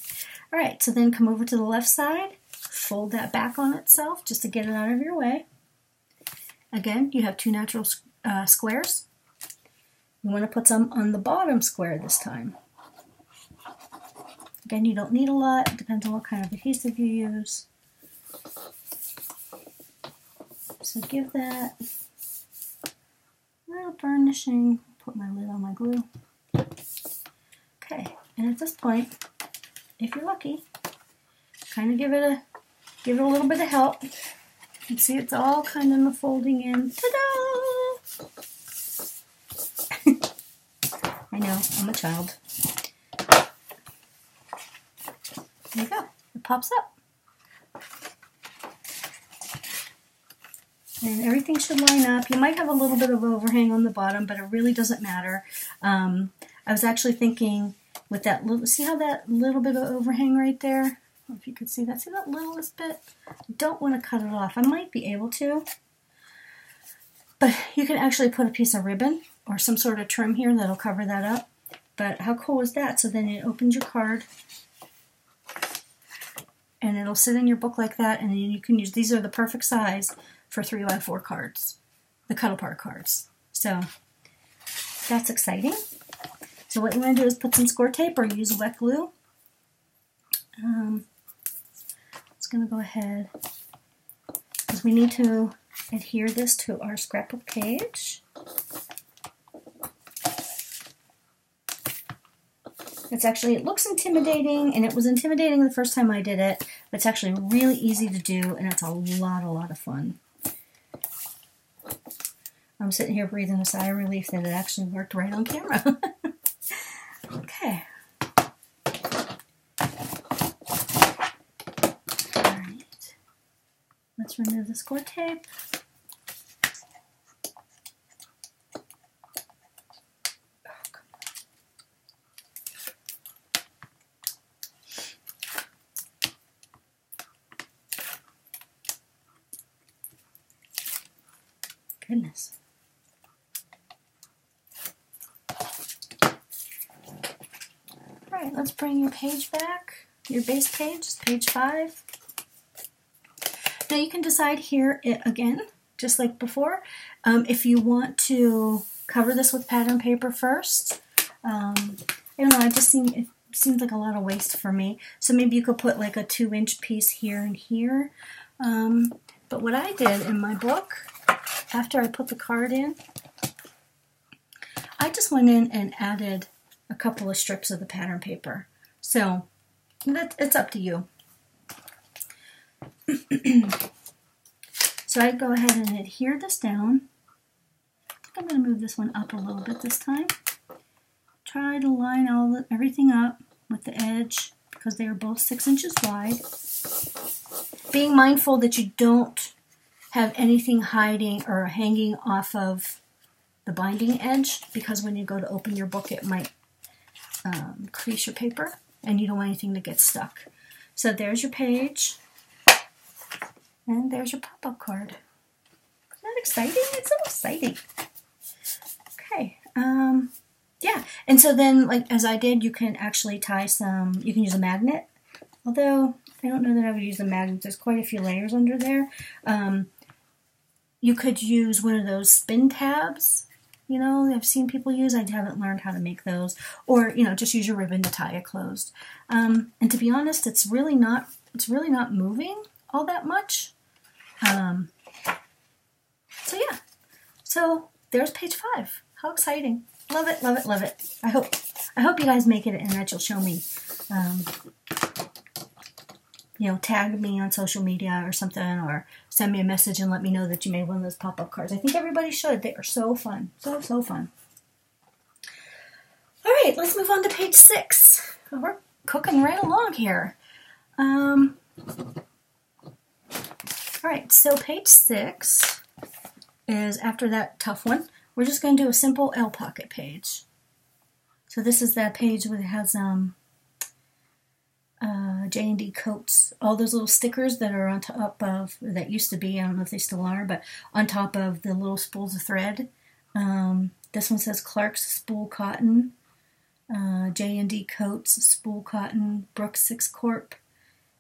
All right, so then come over to the left side, fold that back on itself just to get it out of your way. Again, you have two natural squares. You want to put some on the bottom square this time. Again, you don't need a lot. It depends on what kind of adhesive you use. So give that a little burnishing. Put my lid on my glue. Okay, and at this point, if you're lucky, kind of give it a little bit of help. You can see it's all kind of folding in. Ta-da! I know, I'm a child. There you go. It pops up. And everything should line up. You might have a little bit of overhang on the bottom, but it really doesn't matter. I was actually thinking with that little, see how that little bit of overhang right there? I don't know if you could see that. See that littlest bit? I don't want to cut it off. I might be able to. But you can actually put a piece of ribbon or some sort of trim here that'll cover that up. But how cool is that? So then it opens your card. And it'll sit in your book like that. And then you can use, these are the perfect size for 3x4 cards, the cut-apart cards. So that's exciting. So what you want to do is put some score tape or use wet glue. It's going to go ahead, because we need to adhere this to our scrapbook page. It's actually, it looks intimidating, and it was intimidating the first time I did it, but it's actually really easy to do, and it's a lot of fun. I'm sitting here breathing a sigh of relief that it actually worked right on camera. Okay. Alright. Let's remove the score tape. Goodness. Alright, let's bring your page back, your base page, page 5. Now you can decide here, again, just like before, if you want to cover this with pattern paper first. I don't know, it seems like a lot of waste for me. So maybe you could put like a 2-inch piece here and here. But what I did in my book, after I put the card in, I just went in and added a couple of strips of the pattern paper. So it's up to you. So I go ahead and adhere this down. I think I'm going to move this one up a little bit this time. Try to line everything up with the edge because they are both 6 inches wide. Being mindful that you don't have anything hiding or hanging off of the binding edge, because when you go to open your book it might crease your paper and you don't want anything to get stuck. So there's your page and there's your pop-up card. Isn't that exciting? It's so exciting. Okay, yeah, and so then, like as I did, you can actually tie some, you can use a magnet, although I don't know that I would use a magnet. There's quite a few layers under there. You could use one of those spin tabs, you know, I've seen people use. I haven't learned how to make those. Or, you know, just use your ribbon to tie it closed. And to be honest, it's really not moving all that much. So yeah. So there's page 5. How exciting. Love it, love it, love it. I hope you guys make it and that you'll show me tag me on social media or something, or send me a message and let me know that you made one of those pop-up cards. I think everybody should. They are so fun. So, so fun. All right, let's move on to page 6. We're cooking right along here. All right, so page 6 is after that tough one. We're just going to do a simple L pocket page. So this is that page where it has J&D coats, all those little stickers that are on top of, or that used to be, I don't know if they still are, but on top of the little spools of thread. This one says Clark's Spool Cotton, J&D Coats, Spool Cotton, Brooks 6 Corp,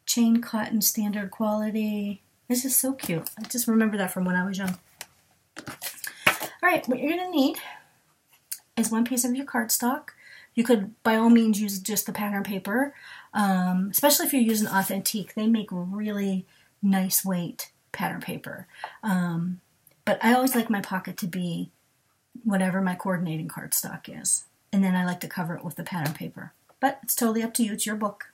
Chain Cotton Standard Quality. This is so cute. I just remember that from when I was young. All right, what you're going to need is one piece of your cardstock. You could, by all means, use just the pattern paper, especially if you're using Authentique. They make really nice weight pattern paper. But I always like my pocket to be whatever my coordinating cardstock is. And then I like to cover it with the pattern paper. But it's totally up to you. It's your book.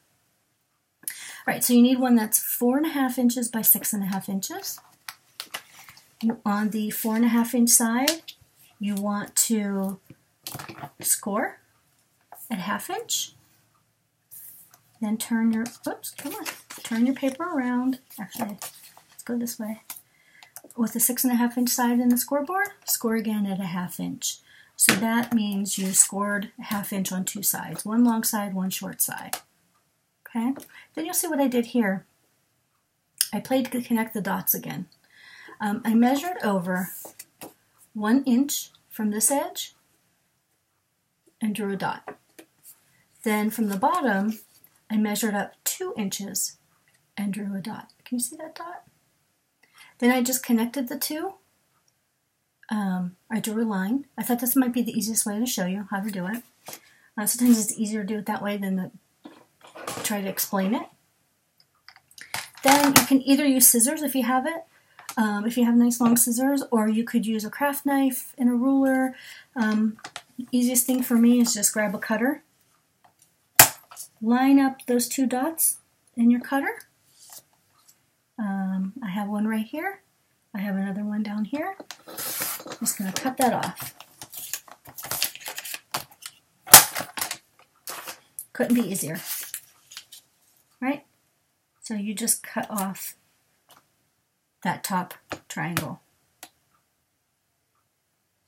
All right, so you need one that's 4.5 inches by 6.5 inches. On the 4.5 inch side, you want to score at 1/2 inch. Then turn your paper around. Actually, let's go this way. With the 6.5 inch side in the scoreboard, score again at 1/2 inch. So that means you scored 1/2 inch on 2 sides. One long side, one short side. Okay? Then you'll see what I did here. I played to connect the dots again. I measured over 1 inch from this edge and drew a dot. Then from the bottom, I measured up 2 inches and drew a dot. Can you see that dot? Then I just connected the two. I drew a line. I thought this might be the easiest way to show you how to do it. Sometimes it's easier to do it that way than to try to explain it. Then you can either use scissors if you have it, if you have nice long scissors, or you could use a craft knife and a ruler. Easiest thing for me is just grab a cutter. Line up those 2 dots in your cutter. I have one right here. I have another one down here. I'm just going to cut that off. Couldn't be easier. Right? So you just cut off that top triangle.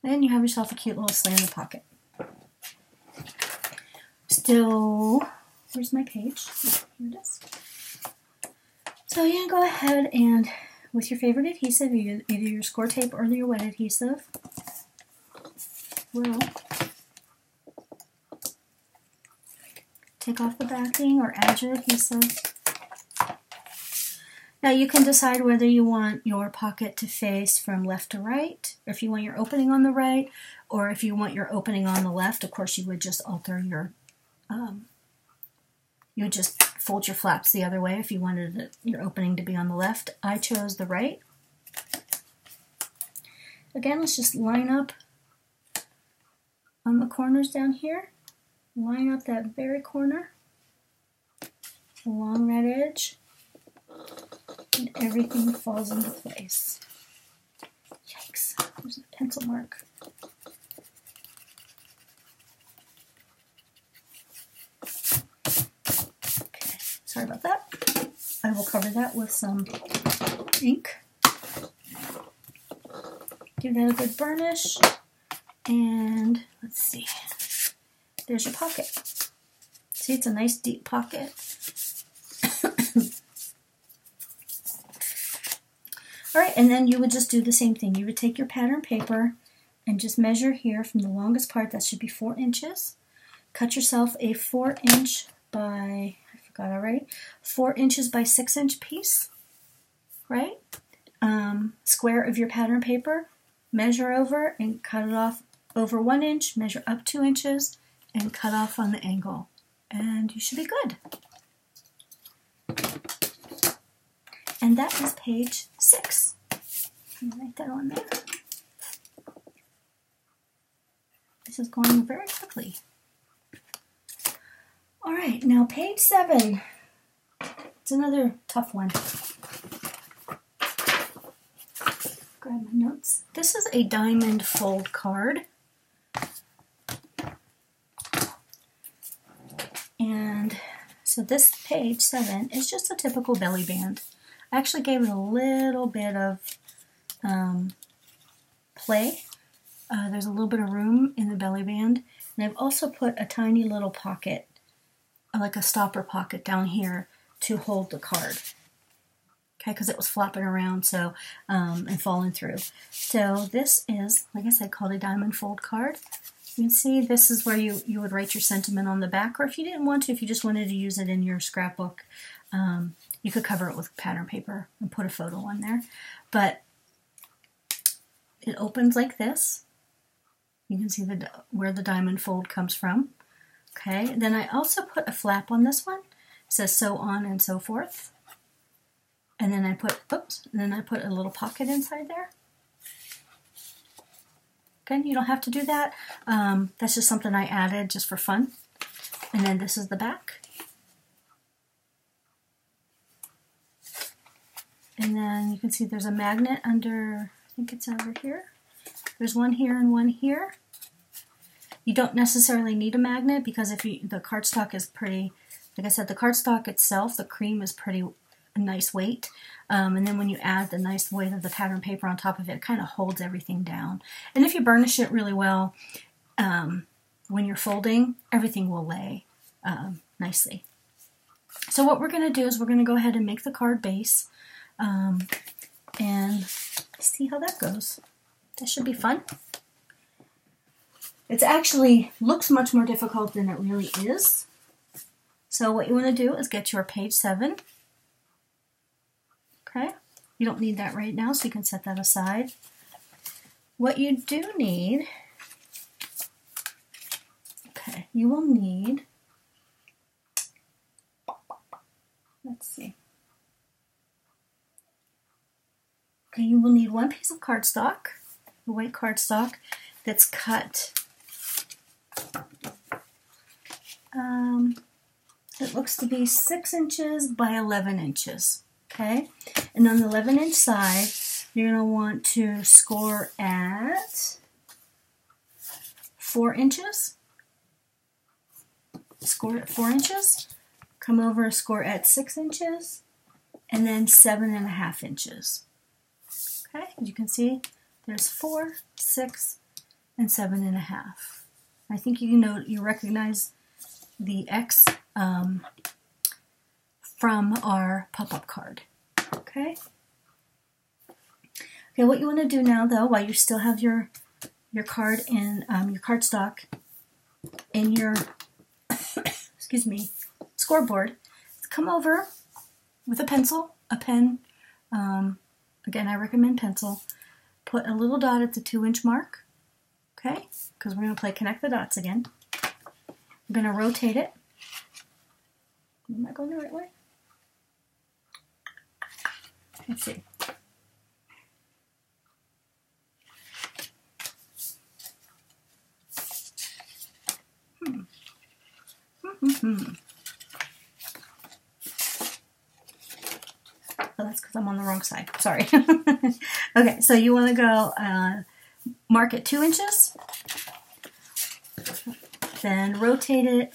And you have yourself a cute little sleigh in the pocket. Still, where's my page? Here it is. So you're going to go ahead and, with your favorite adhesive, either your Scor tape or your wet adhesive, will take off the backing or add your adhesive. Now you can decide whether you want your pocket to face from left to right, or if you want your opening on the right, or if you want your opening on the left. Of course, you would just alter your, you would just fold your flaps the other way if you wanted your opening to be on the left. I chose the right. Again, let's just line up on the corners down here. Line up that very corner along that edge, and everything falls into place. Yikes, there's a pencil mark. Okay, sorry about that. I will cover that with some ink. Give that a good burnish, and let's see. There's your pocket. See, it's a nice deep pocket. All right, and then you would just do the same thing. You would take your pattern paper and just measure here from the longest part. That should be 4 inches. Cut yourself a 4 inch by, I forgot already, 4 inches by 6 inch piece, right? Square of your pattern paper. Measure over and cut it off over 1 inch. Measure up 2 inches. And cut off on the angle, and you should be good. And that is page 6. Write that on there. This is going very quickly. All right, now page 7. It's another tough one. Grab my notes. This is a diamond fold card. And so this page 7 is just a typical belly band. I actually gave it a little bit of play. There's a little bit of room in the belly band. And I've also put a tiny little pocket, like a stopper pocket down here to hold the card. Okay, because it was flopping around and falling through. So this is, like I said, called a diamond fold card. You can see this is where you would write your sentiment on the back, or if you didn't want to, if you just wanted to use it in your scrapbook, you could cover it with pattern paper and put a photo on there. But it opens like this. You can see where the diamond fold comes from. Okay, then I also put a flap on this one. It says so on and so forth. And then I put, a little pocket inside there. Okay, you don't have to do that. That's just something I added just for fun. And then this is the back. And then you can see there's a magnet under, I think it's over here. There's one here and one here. You don't necessarily need a magnet because the cardstock is pretty, like I said, the cardstock itself, the cream is pretty nice weight. And then when you add the nice weight of the pattern paper on top of it, it kind of holds everything down. And if you burnish it really well, when you're folding, everything will lay nicely. So what we're going to do is we're going to go ahead and make the card base and see how that goes. That should be fun. It actually looks much more difficult than it really is. So what you want to do is get your page 7. Okay, you don't need that right now, so you can set that aside. What you do need, okay, you will need, let's see. Okay, you will need one piece of cardstock, the white cardstock that's cut. It looks to be 6 inches by 11 inches. Okay, and on the 11-inch side, you're going to want to score at 4 inches. Score at 4 inches. Come over, score at 6 inches, and then 7.5 inches. Okay, as you can see, there's 4, 6, and 7.5. I think you recognize the X from our pop-up card. Okay. Okay, what you want to do now, though, while you still have your card in your cardstock in your excuse me, Scor Board, is come over with a pencil, a pen. Again, I recommend pencil. Put a little dot at the 2-inch mark. Okay, because we're going to play connect the dots again. I'm going to rotate it. Am I going the right way? Let's see. Oh, that's because I'm on the wrong side. Sorry. Okay, so you want to go mark at 2 inches. Then rotate it,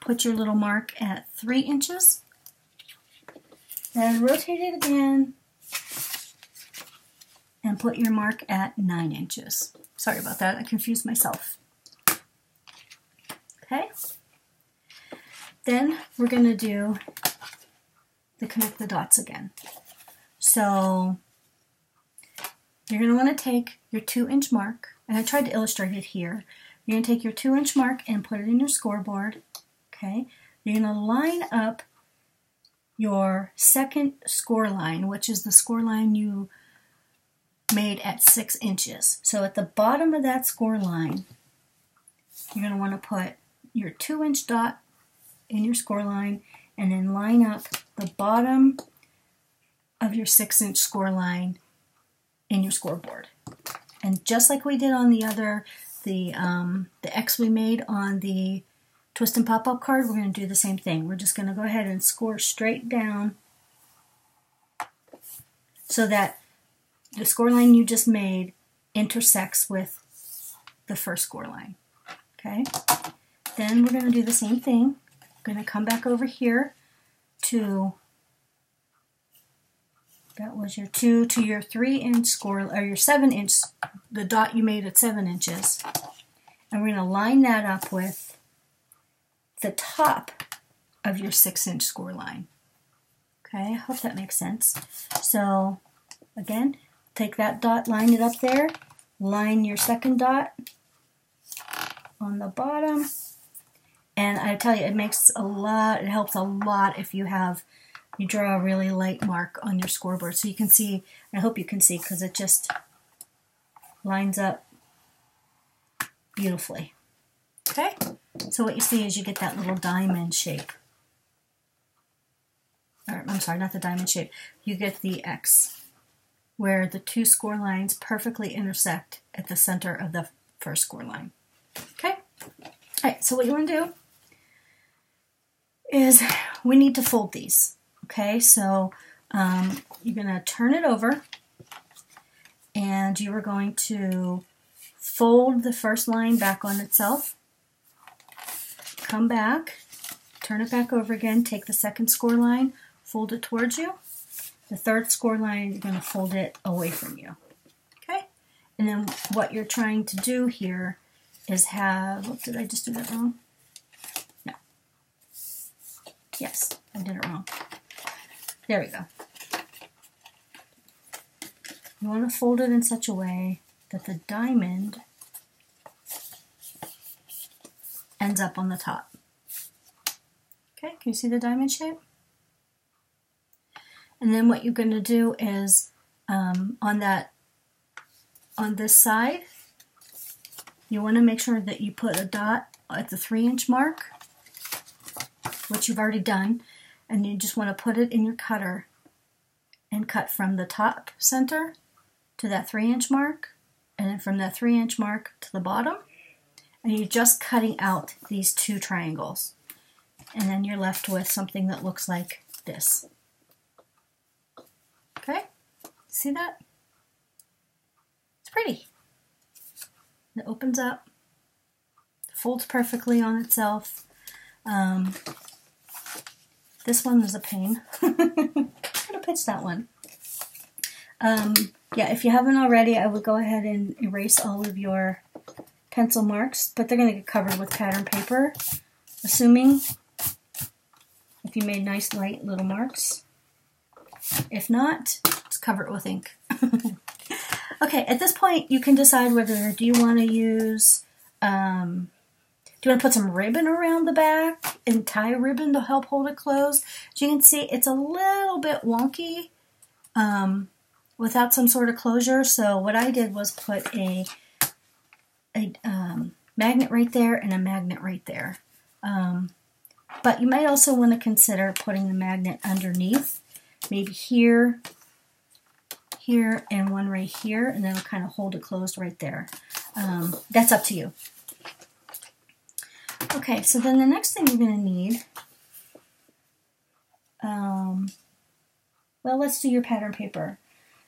put your little mark at 3 inches. Then rotate it again and put your mark at 9 inches. Sorry about that, I confused myself. Okay. Then we're going to do the connect the dots again. So you're going to want to take your 2-inch mark, and I tried to illustrate it here. You're going to take your 2-inch mark and put it in your Scor Board. Okay. You're going to line up your second score line, which is the score line you made at 6 inches. So at the bottom of that score line, you're going to want to put your 2-inch dot in your score line and then line up the bottom of your 6-inch score line in your Scor Board. And just like we did on the other, the X we made on the twist and pop-up card, we're going to do the same thing. We're just going to go ahead and score straight down so that the score line you just made intersects with the first score line. Okay? Then we're going to do the same thing. We're going to come back over here to, that was your 2 to your 3-inch score, or your 7-inch, the dot you made at 7 inches. And we're going to line that up with the top of your 6-inch score line. Okay, I hope that makes sense. So, again, take that dot, line it up there, line your second dot on the bottom, and I tell you, it makes a lot, it helps a lot if you draw a really light mark on your scoreboard. So you can see, I hope you can see, because it just lines up beautifully. Okay? So what you see is you get that little diamond shape. Or, I'm sorry, not the diamond shape. You get the X, where the two score lines perfectly intersect at the center of the first score line. Okay? Alright, so what you want to do is we need to fold these. Okay, so you're going to turn it over, and you are going to fold the first line back on itself, come back, turn it back over again, take the second score line, fold it towards you. The third score line, you're going to fold it away from you. Okay? And then what you're trying to do here is have, oh, did I just do that wrong? No. Yes, I did it wrong. There we go. You want to fold it in such a way that the diamond ends up on the top. Okay, can you see the diamond shape? And then what you're going to do is on this side, you want to make sure that you put a dot at the 3-inch mark, which you've already done, and you just want to put it in your cutter and cut from the top center to that 3-inch mark, and then from that 3-inch mark to the bottom, and you're just cutting out these two triangles, and then you're left with something that looks like this. Okay, see that? It's pretty. It opens up, folds perfectly on itself. This one was a pain. I'm gonna pitch that one. Yeah, if you haven't already, I would go ahead and erase all of your pencil marks, but they're gonna get covered with pattern paper, assuming if you made nice light little marks. If not, just cover it with ink. Okay, at this point you can decide whether do you want to use, do you want to put some ribbon around the back and tie a ribbon to help hold it closed? As you can see, it's a little bit wonky without some sort of closure, so what I did was put a magnet right there and a magnet right there. But you might also want to consider putting the magnet underneath, maybe here, here, and one right here, and then it'll kind of hold it closed right there. That's up to you. Okay, so then the next thing you're going to need, well, let's do your pattern paper.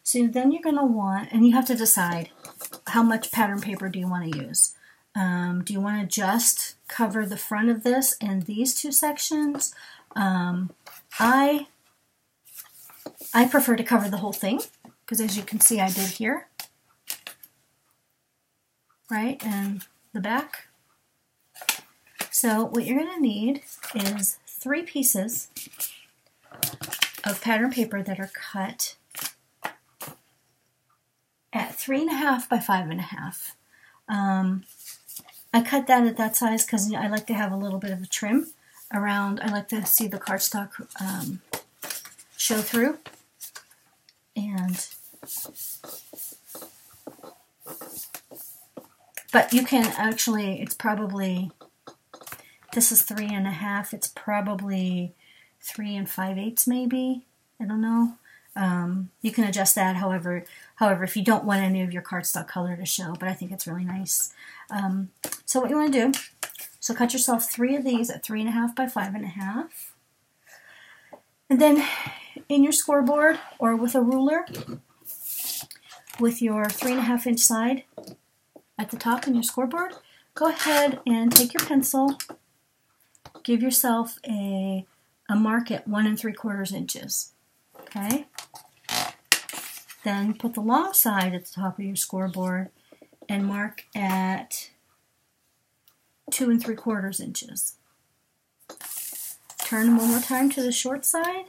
So then you're going to want, and you have to decide how much pattern paper do you want to use. Do you want to just cover the front of this and these two sections? I prefer to cover the whole thing, because as you can see I did here, right, and the back. So what you're going to need is 3 pieces of pattern paper that are cut at 3.5 by 5.5. I cut that at that size because I like to have a little bit of a trim around. I like to see the cardstock show through. And but you can actually, it's probably, this is 3.5, it's probably 3 5/8 maybe, I don't know. You can adjust that however if you don't want any of your cardstock color to show, but I think it's really nice. So what you want to do So cut yourself 3 of these at 3.5 by 5.5. And then in your scoreboard or with a ruler, with your 3.5 inch side at the top in your scoreboard, go ahead and take your pencil, give yourself a mark at 1 3/4 inches. Okay? Then put the long side at the top of your scoreboard and mark at 2 3/4 inches. Turn one more time to the short side,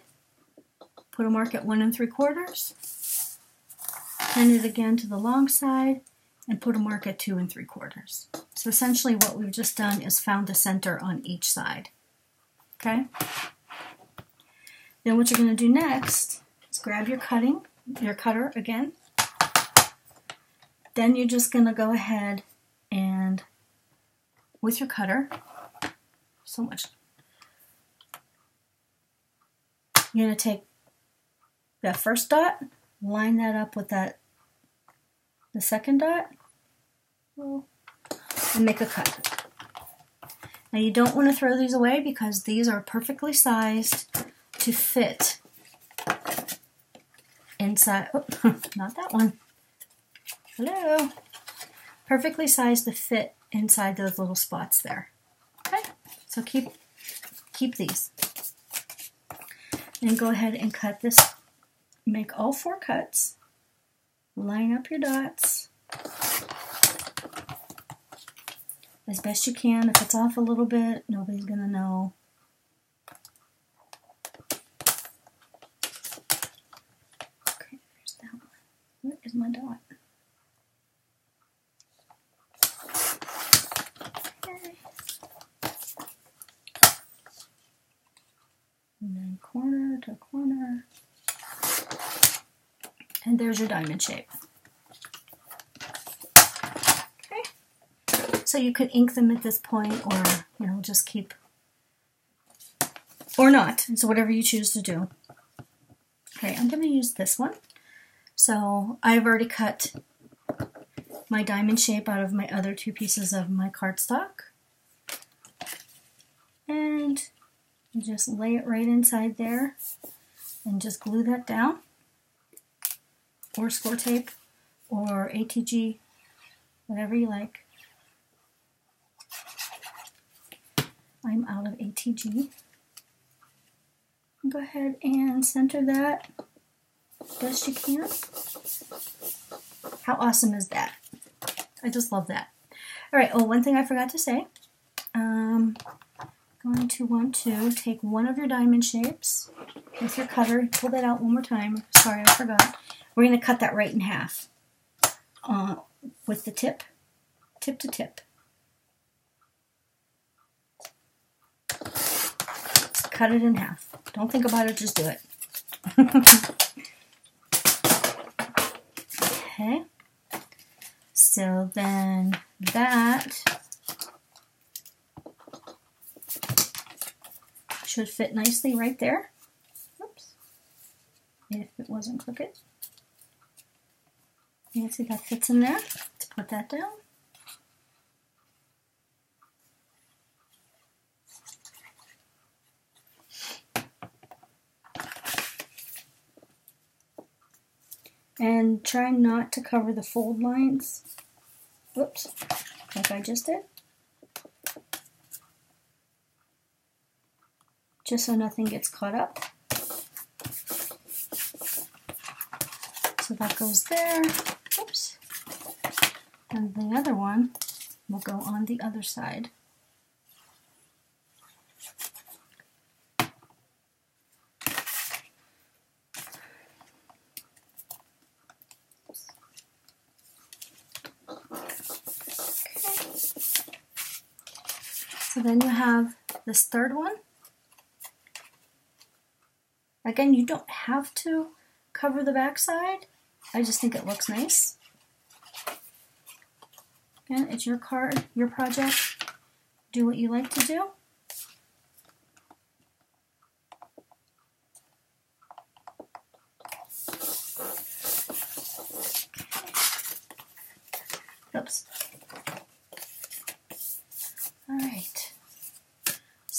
put a mark at 1 3/4. Turn it again to the long side and put a mark at 2 3/4. So essentially what we've just done is found the center on each side. Okay? Then what you're going to do next is grab your cutter again. Then you're just going to go ahead and with your cutter, so much. You're going to take that first dot, line that up with the second dot, and make a cut. Now you don't want to throw these away because these are perfectly sized to fit inside. Oh, not that one. Hello. Perfectly sized to fit inside those little spots there. Okay, so keep these. And go ahead and cut this. Make all 4 cuts. Line up your dots as best you can. If it's off a little bit, nobody's gonna know. Okay, there's that one. Where is my dot? Okay. And then corner to corner. And there's your diamond shape. Okay. So you could ink them at this point or, just keep, or not. So whatever you choose to do. Okay, I'm going to use this one. So I've already cut my diamond shape out of my other 2 pieces of my cardstock. And just lay it right inside there and just glue that down. Or score tape, or ATG, whatever you like. I'm out of ATG. Go ahead and center that best you can. How awesome is that? I just love that. All right, one thing I forgot to say. Going to want to take one of your diamond shapes with your cutter. Pull that out one more time. Sorry, I forgot. We're going to cut that right in half with the tip to tip. Cut it in half. Don't think about it, just do it. Okay. So then that should fit nicely right there. Oops. If it wasn't crooked. You can see that fits in there. Let's put that down. And try not to cover the fold lines. Whoops, like I just did. Just so nothing gets caught up. So that goes there. Oops. And the other one will go on the other side. So then you have this third one. Again, you don't have to cover the back side. I just think it looks nice. Again, it's your card, your project. Do what you like to do. Oops. All right.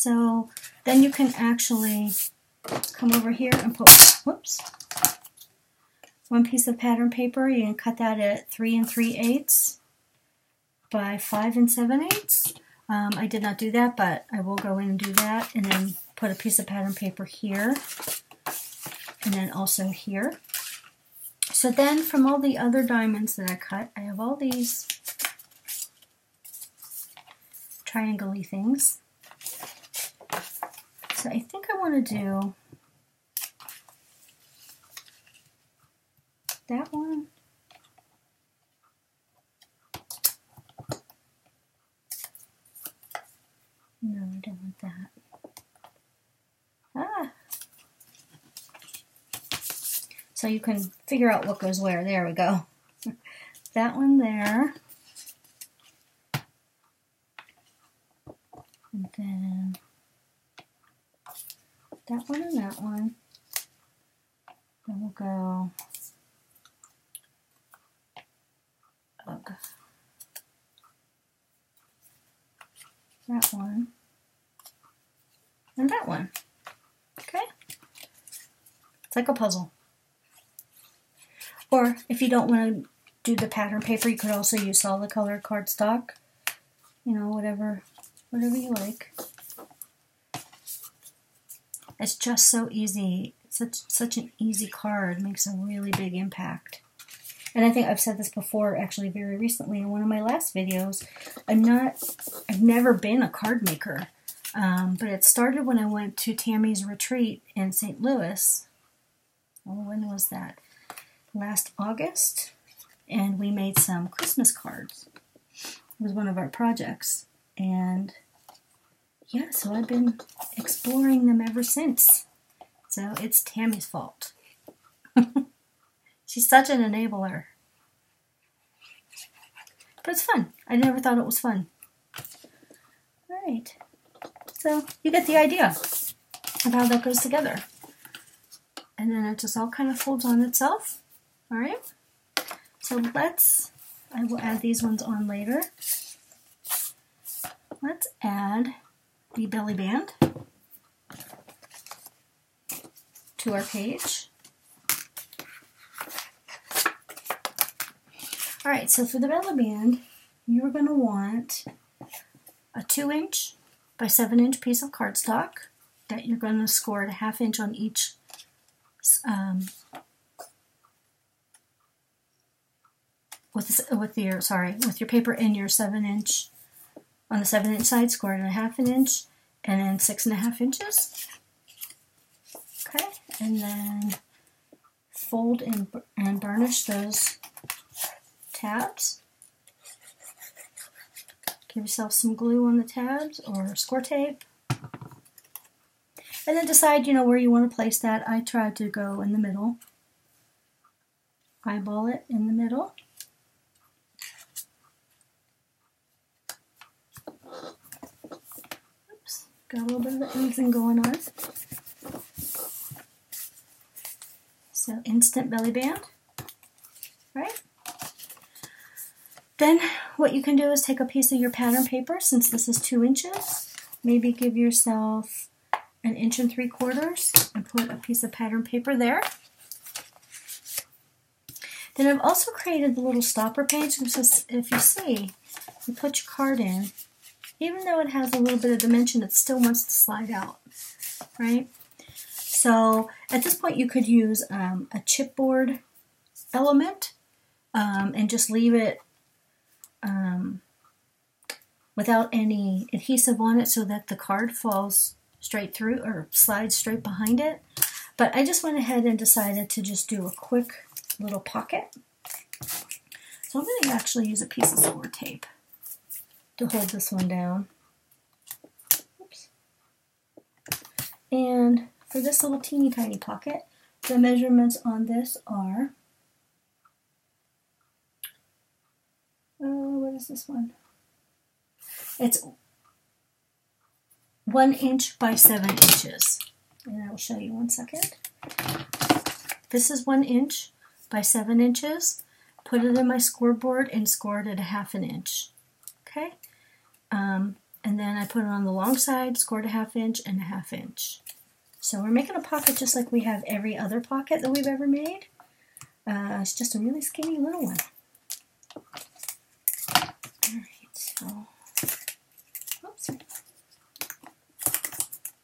So then you can actually come over here and put, whoops, one piece of pattern paper. You can cut that at 3 3/8 by 5 7/8. I did not do that, but I will go in and do that, and then put a piece of pattern paper here, and then also here. So then from all the other diamonds that I cut, I have all these triangle-y things. So I think I want to do that one. No, I don't want that. Ah! So you can figure out what goes where. There we go. That one there. And then that one and that one. Then we'll go that one and that one. Okay? It's like a puzzle. Or if you don't want to do the pattern paper, you could also use solid color cardstock. You know, whatever you like. It's just so easy. Such an easy card. Makes a really big impact. And I think I've said this before, actually very recently in one of my last videos. I've never been a card maker. But it started when I went to Tammy's retreat in St. Louis. Oh, when was that? Last August. And we made some Christmas cards. It was one of our projects. And yeah, so I've been exploring them ever since. So it's Tammy's fault. She's such an enabler. But it's fun. I never thought it was fun. Alright. So you get the idea of how that goes together. And then it just all kind of folds on itself. Alright. So I will add these ones on later. Let's add the belly band to our page. Alright, so for the belly band, you're going to want a 2" by 7" piece of cardstock that you're going to score at a 1/2 inch on each with your paper in your 7" on the 7" side, score it at a 1/2 inch, and then 6 1/2 inches. Okay, and then fold and burnish those tabs. Give yourself some glue on the tabs or score tape. And then decide, where you want to place that. I tried to go in the middle. Eyeball it in the middle. Oops, got a little bit of anything going on. So instant belly band, right? Then what you can do is take a piece of your pattern paper, since this is 2 inches, maybe give yourself 1 3/4 inches and put a piece of pattern paper there. Then I've also created the little stopper page, which is, if you see, you put your card in, even though it has a little bit of dimension, it still wants to slide out, right? So at this point you could use a chipboard element and just leave it without any adhesive on it so that the card falls straight through or slides straight behind it. But I just went ahead and decided to just do a quick little pocket. So I'm going to actually use a piece of score tape to hold this one down. Oops. And for this little teeny tiny pocket, the measurements on this are, what is this one? It's 1 inch by 7 inches. And I will show you 1 second. This is 1 inch by 7 inches. Put it in my scoreboard and score it at a 1/2 inch. Okay? And and then I put it on the long side, scored a 1/2 inch and a 1/2 inch. So we're making a pocket just like we have every other pocket that we've ever made. It's just a really skinny little one. Alright, so oops.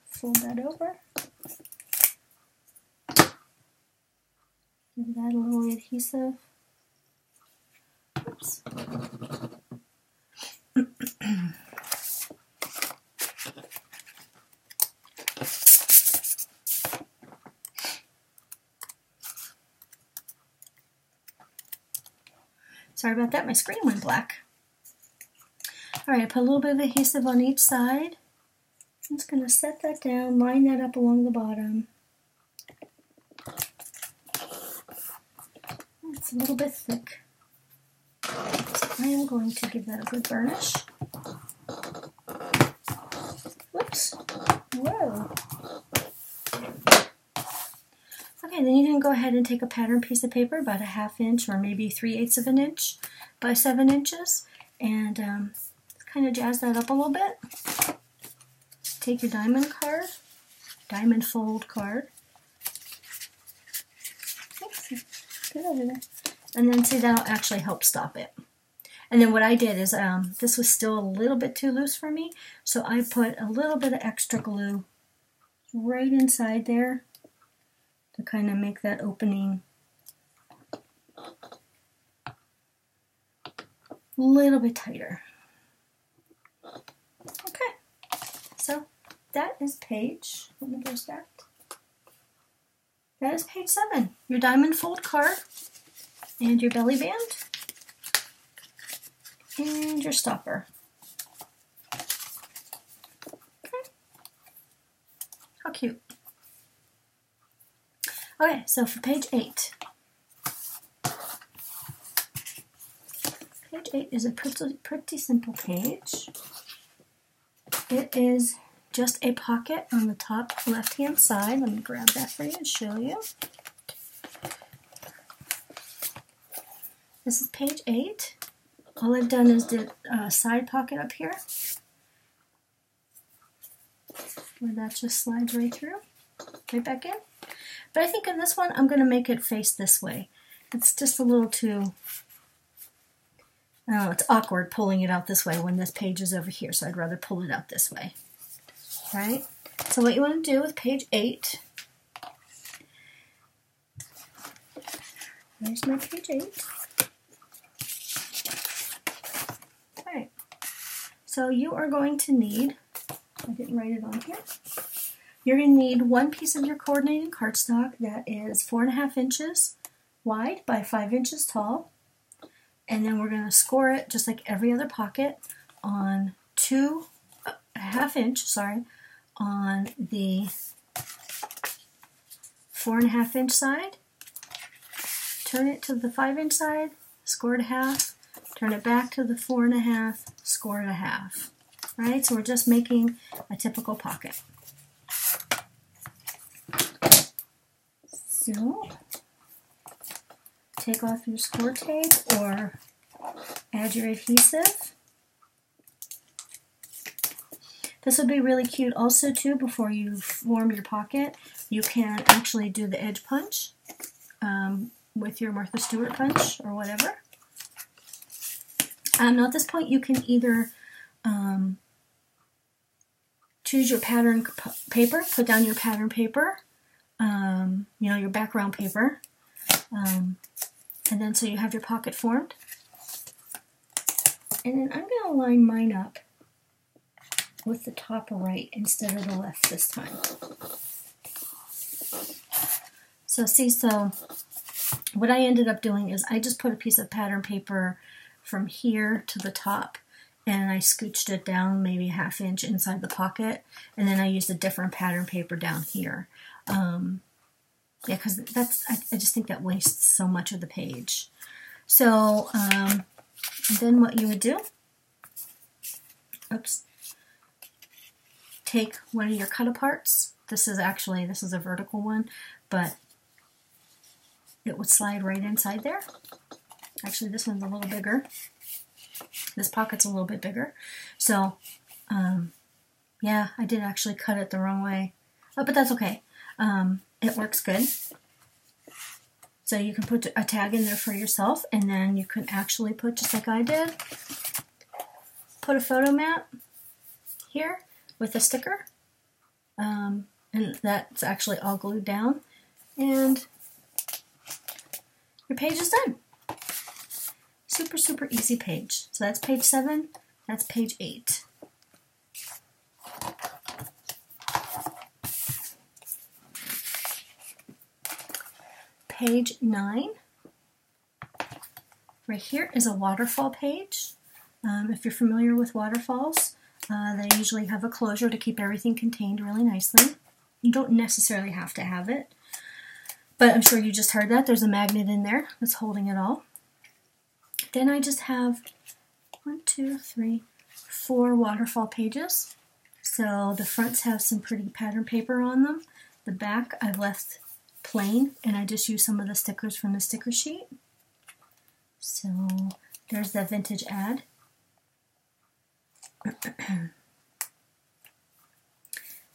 Fold that over. Give that a little adhesive. Oops. Sorry about that, my screen went black. Alright, I put a little bit of adhesive on each side. I'm just going to set that down, line that up along the bottom. It's a little bit thick. So I am going to give that a good burnish. Whoops. Whoa. Okay, then you can go ahead and take a pattern piece of paper, about a 1/2 inch or maybe 3/8 of an inch by 7 inches, and kind of jazz that up a little bit. Take your diamond card, diamond fold card. Oops, get over there. And then see, that'll actually help stop it. And then what I did is, this was still a little bit too loose for me, so I put a little bit of extra glue right inside there to kind of make that opening a little bit tighter. Okay, so that is page, what number is that? That is page 7, your diamond fold card and your belly band and your stopper. Okay, how cute. Okay, so for page 8. Page 8 is a pretty simple page. It is just a pocket on the top left-hand side. Let me grab that for you and show you. This is page 8. All I've done is did a side pocket up here, where that just slides right through, right back in. But I think in this one, I'm going to make it face this way. It's just a little too, it's awkward pulling it out this way when this page is over here, so I'd rather pull it out this way. Right? So what you want to do with page 8, there's my page 8. Alright, so you are going to need, I didn't write it on here, you're going to need one piece of your coordinating cardstock that is 4.5 inches wide by 5 inches tall, and then we're going to score it just like every other pocket on 1/2 inch, on the 4.5 inch side, turn it to the 5 inch side, score it 1/2, turn it back to the 4.5, score it 1/2. Right, so we're just making a typical pocket. So, take off your score tape or add your adhesive. This would be really cute also too, before you form your pocket. You can actually do the edge punch with your Martha Stewart punch or whatever. Now at this point you can either choose your pattern paper, put down your pattern paper, your background paper, and then so you have your pocket formed. And then I'm going to line mine up with the top right instead of the left this time. So see, so what I ended up doing is I just put a piece of pattern paper from here to the top, and I scooched it down maybe 1/2 inch inside the pocket, and then I used a different pattern paper down here. Yeah, because I just think that wastes so much of the page. So then what you would do, take one of your cut aparts. This is a vertical one, but it would slide right inside there. Actually, this one's a little bigger. This pocket's a little bit bigger. So Yeah, I did actually cut it the wrong way. Oh, but that's okay. It works good. So you can put a tag in there for yourself, and then you can actually put, just like I did, put a photo mat here with a sticker. And that's actually all glued down. And your page is done. Super, super easy page. So that's page 7. That's page 8. Page 9, right here is a waterfall page. If you're familiar with waterfalls, they usually have a closure to keep everything contained really nicely. You don't necessarily have to have it, but I'm sure you just heard that. There's a magnet in there that's holding it all. Then I just have 1, 2, 3, 4 waterfall pages. So the fronts have some pretty pattern paper on them. The back I've left plain, and I just use some of the stickers from the sticker sheet. So there's the vintage ad.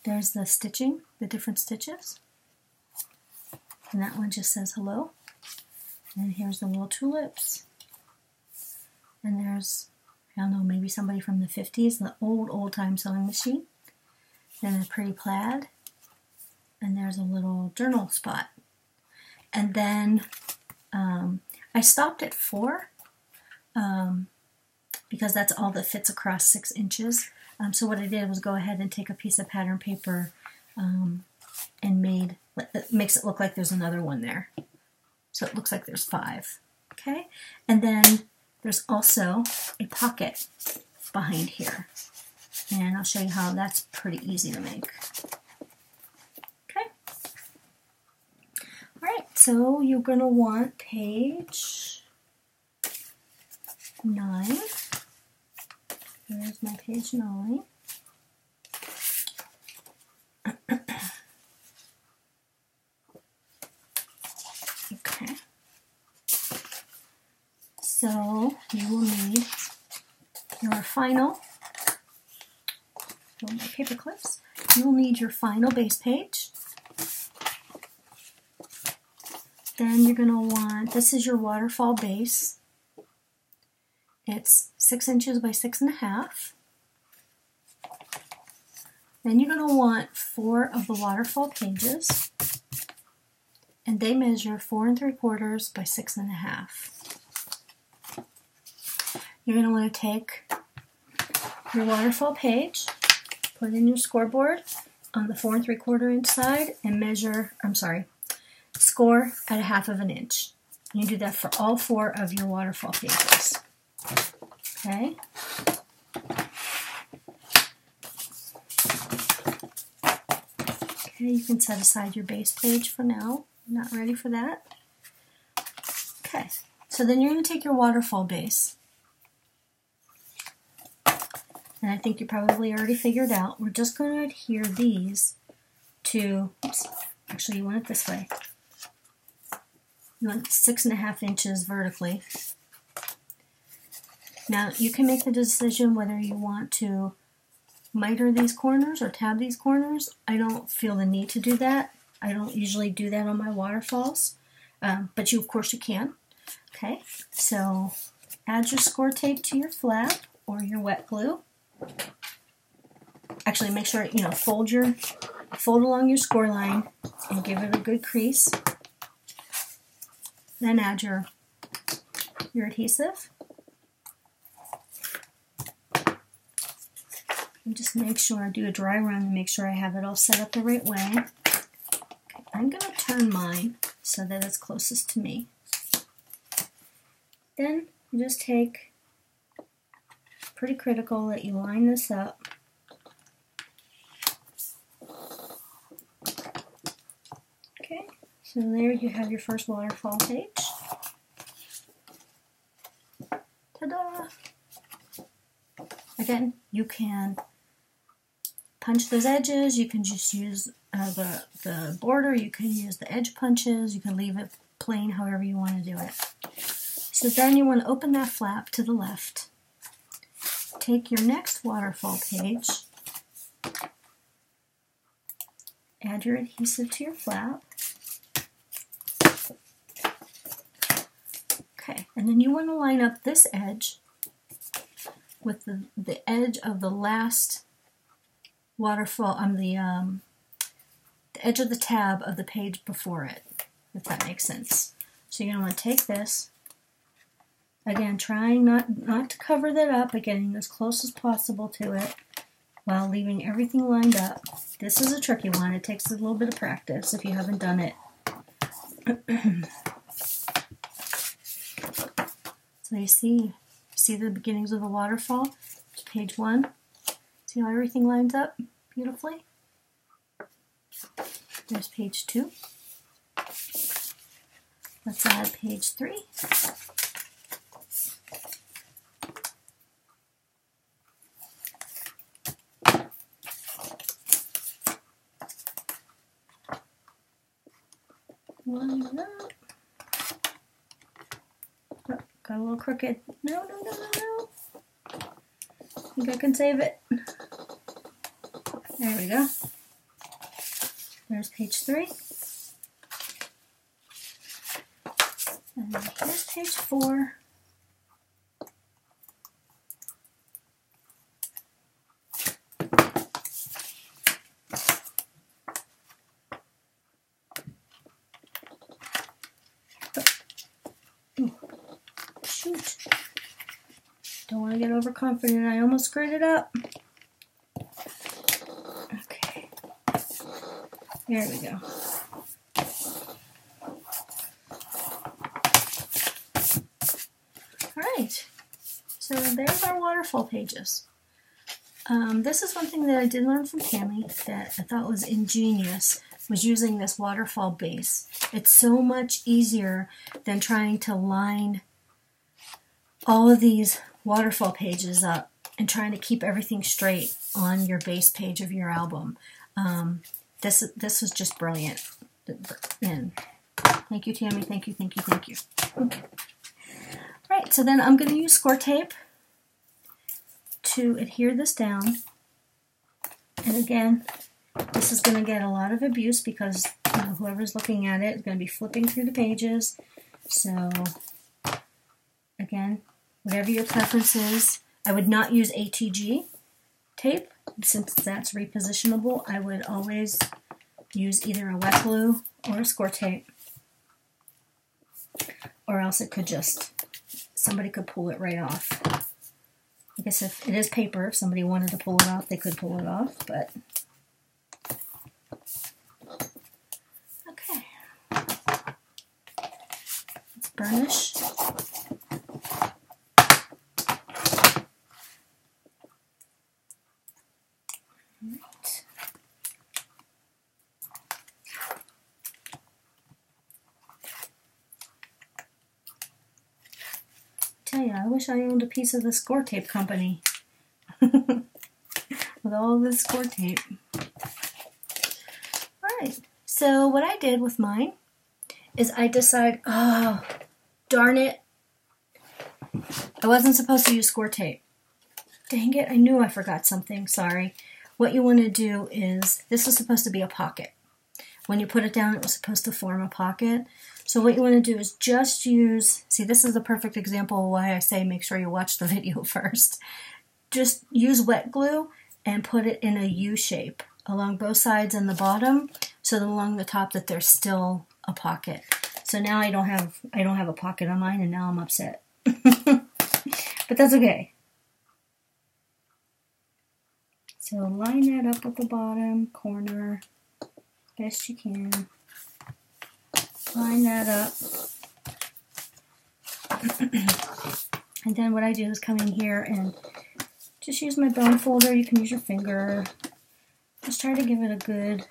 There's the stitching, the different stitches. And that one just says hello. And here's the little tulips. And there's, I don't know, maybe somebody from the 50s, the old time sewing machine. Then a pretty plaid. And there's a little journal spot. And then I stopped at 4 because that's all that fits across 6 inches. So what I did was go ahead and take a piece of pattern paper and makes it look like there's another one there. So it looks like there's 5. Okay? And then there's also a pocket behind here. And I'll show you how that's pretty easy to make. So you're going to want page 9. There's my page 9. Okay. So you will need your final, my paper clips. You will need your final base page. Then you're going to want, this is your waterfall base. It's 6 inches by 6.5. Then you're going to want 4 of the waterfall pages. And they measure 4 3/4 by 6.5. You're going to want to take your waterfall page, put it in your scoreboard on the 4 3/4 inch side, and measure, score at 1/2 inch. You do that for all 4 of your waterfall pages. Okay. Okay, you can set aside your base page for now. I'm not ready for that. Okay, so then you're going to take your waterfall base. And I think you probably already figured out, we're just going to adhere these to, oops, actually you want it this way. You want 6.5 inches vertically. Now you can make the decision whether you want to miter these corners or tab these corners. I don't feel the need to do that. I don't usually do that on my waterfalls, but of course you can. Okay, so add your score tape to your flap or your wet glue. Actually, make sure fold along your score line and give it a good crease. Then add your adhesive. And just make sure, do a dry run and make sure I have it all set up the right way. Okay, I'm going to turn mine so that it's closest to me. Then you just take, pretty critical that you line this up. Okay, so there you have your first waterfall page. Ta-da! Again, you can punch those edges, you can just use the border, you can use the edge punches, you can leave it plain however you want to do it. So then you want to open that flap to the left. take your next waterfall page, add your adhesive to your flap. Okay, and then you want to line up this edge with the edge of the last waterfall on the edge of the tab of the page before it, if that makes sense. So you're going to want to take this, again trying not to cover that up, but getting as close as possible to it while leaving everything lined up. This is a tricky one. It takes a little bit of practice if you haven't done it. So you see the beginnings of the waterfall? Page 1. See how everything lines up beautifully? There's page 2. Let's add page 3. Line it up. Oh, got a little crooked. No. I think I can save it. There we go. There's page 3. And here's page 4. Shoot. Don't want to get overconfident. I almost screwed it up. Okay. There we go. Alright. So there's our waterfall pages. This is one thing that I did learn from Tammy that I thought was ingenious, was using this waterfall base. It's so much easier than trying to line all of these waterfall pages up and trying to keep everything straight on your base page of your album. This was just brilliant. And thank you, Tammy. Thank you. Okay. All right, so then I'm going to use score tape to adhere this down. And again, this is going to get a lot of abuse because whoever's looking at it is going to be flipping through the pages. So again, whatever your preference is, I would not use ATG tape since that's repositionable. I would always use either a wet glue or a score tape, or else it could somebody could pull it right off. I guess if it is paper, if somebody wanted to pull it off, they could pull it off, but okay. Let's burnish. I wish I owned a piece of the score tape company with all this score tape. Alright, so what I did with mine is I decided, oh, darn it, I wasn't supposed to use score tape. Dang it, I knew I forgot something, sorry. What you want to do is, this was supposed to be a pocket. When you put it down, it was supposed to form a pocket. So what you want to do is just use, see, this is the perfect example of why I say make sure you watch the video first. Just use wet glue and put it in a U shape along both sides and the bottom, so that along the top that there's still a pocket. So now I don't have a pocket on mine, and now I'm upset. But that's okay. So line that up with the bottom corner best you can. Line that up. And then what I do is come in here and just use my bone folder. You can use your finger. Just try to give it a good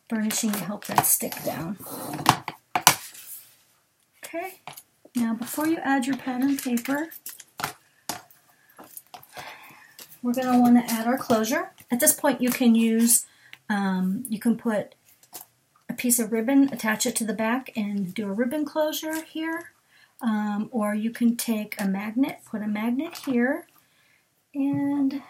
burnishing to help that stick down. Okay. Now before you add your pattern paper, we're going to want to add our closure. At this point you can use, you can put a piece of ribbon, attach it to the back and do a ribbon closure here. Or you can take a magnet, put a magnet here, And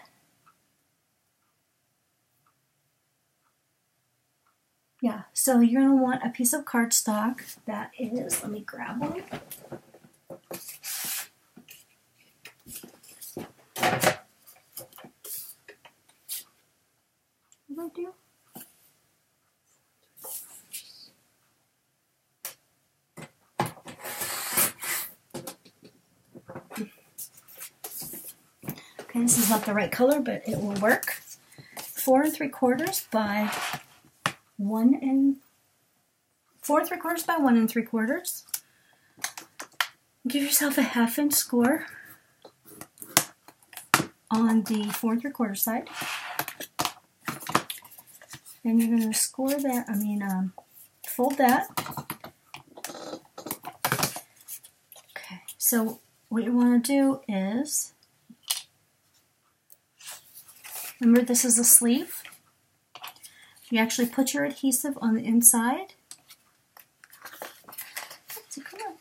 yeah, so you're going to want a piece of cardstock that is, let me grab one. What do I do? Okay, this is not the right color, but it will work. 4 3/4 by 1 3/4. Give yourself a 1/2 inch score on the 4 3/4 side. And you're going to score that, fold that. Okay, so what you want to do is, remember this is a sleeve. You actually put your adhesive on the inside. So come on.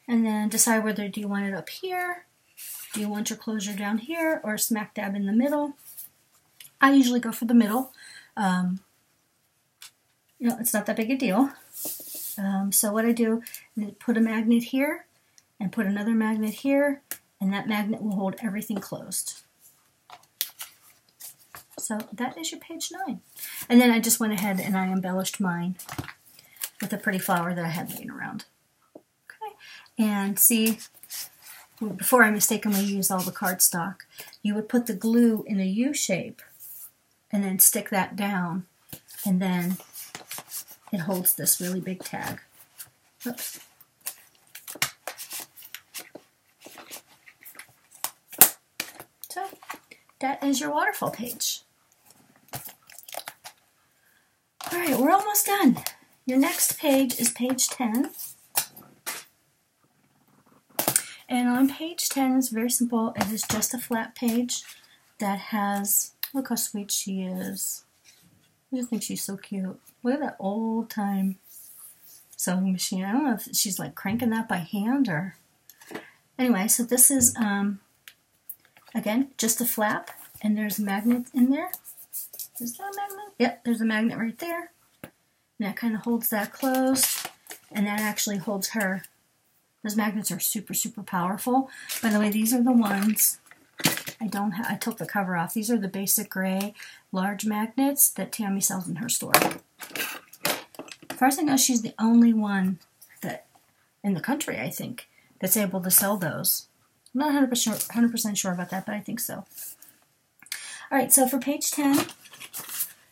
And then decide whether do you want it up here, do you want your closure down here, or smack dab in the middle. I usually go for the middle. It's not that big a deal. So what I do is put a magnet here and put another magnet here, and that magnet will hold everything closed. So that is your page 9. And then I just went ahead and I embellished mine with a pretty flower that I had laying around. Okay, and see, before I mistakenly used all the cardstock, you would put the glue in a U shape and then stick that down, and then it holds this really big tag. Oops. So that is your waterfall page. All right, we're almost done. Your next page is page 10. And on page 10, it's very simple. It is just a flat page that has, look how sweet she is. I just think she's so cute. Look at that old time sewing machine. I don't know if she's like cranking that by hand or... Anyway, so this is, again, just a flap, and there's a magnet in there. Is that a magnet? Yep, there's a magnet right there. And that kind of holds that closed, and that actually holds her. Those magnets are super, super powerful. By the way, these are the ones I took the cover off. These are the basic gray large magnets that Tammy sells in her store. As far as I know, she's the only one that in the country, I think, that's able to sell those. I'm not 100% sure about that, but I think so. All right, so for page 10,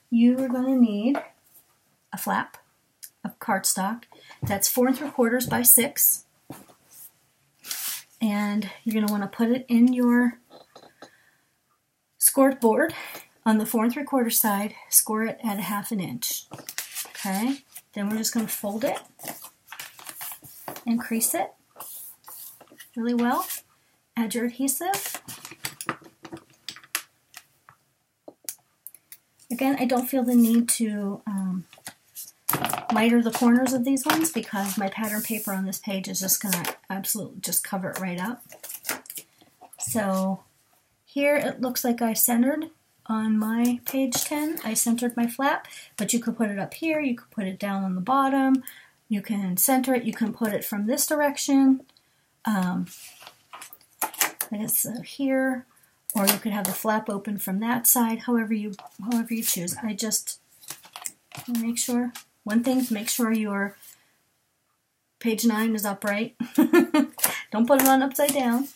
you are going to need a flap of cardstock that's 4 3/4 by 6. And you're going to want to put it in your Scor board on the 4 3/4 side, score it at 1/2 inch. Okay, then we're just going to fold it and crease it really well. Add your adhesive. Again, I don't feel the need to miter the corners of these ones because my pattern paper on this page is just going to absolutely just cover it right up. So here it looks like I centered on my page 10. I centered my flap, but you could put it up here, you could put it down on the bottom, you can center it, you can put it from this direction, I guess here, or you could have the flap open from that side, however you choose. I just make sure, one thing, make sure your page 9 is upright. Don't put it on upside down.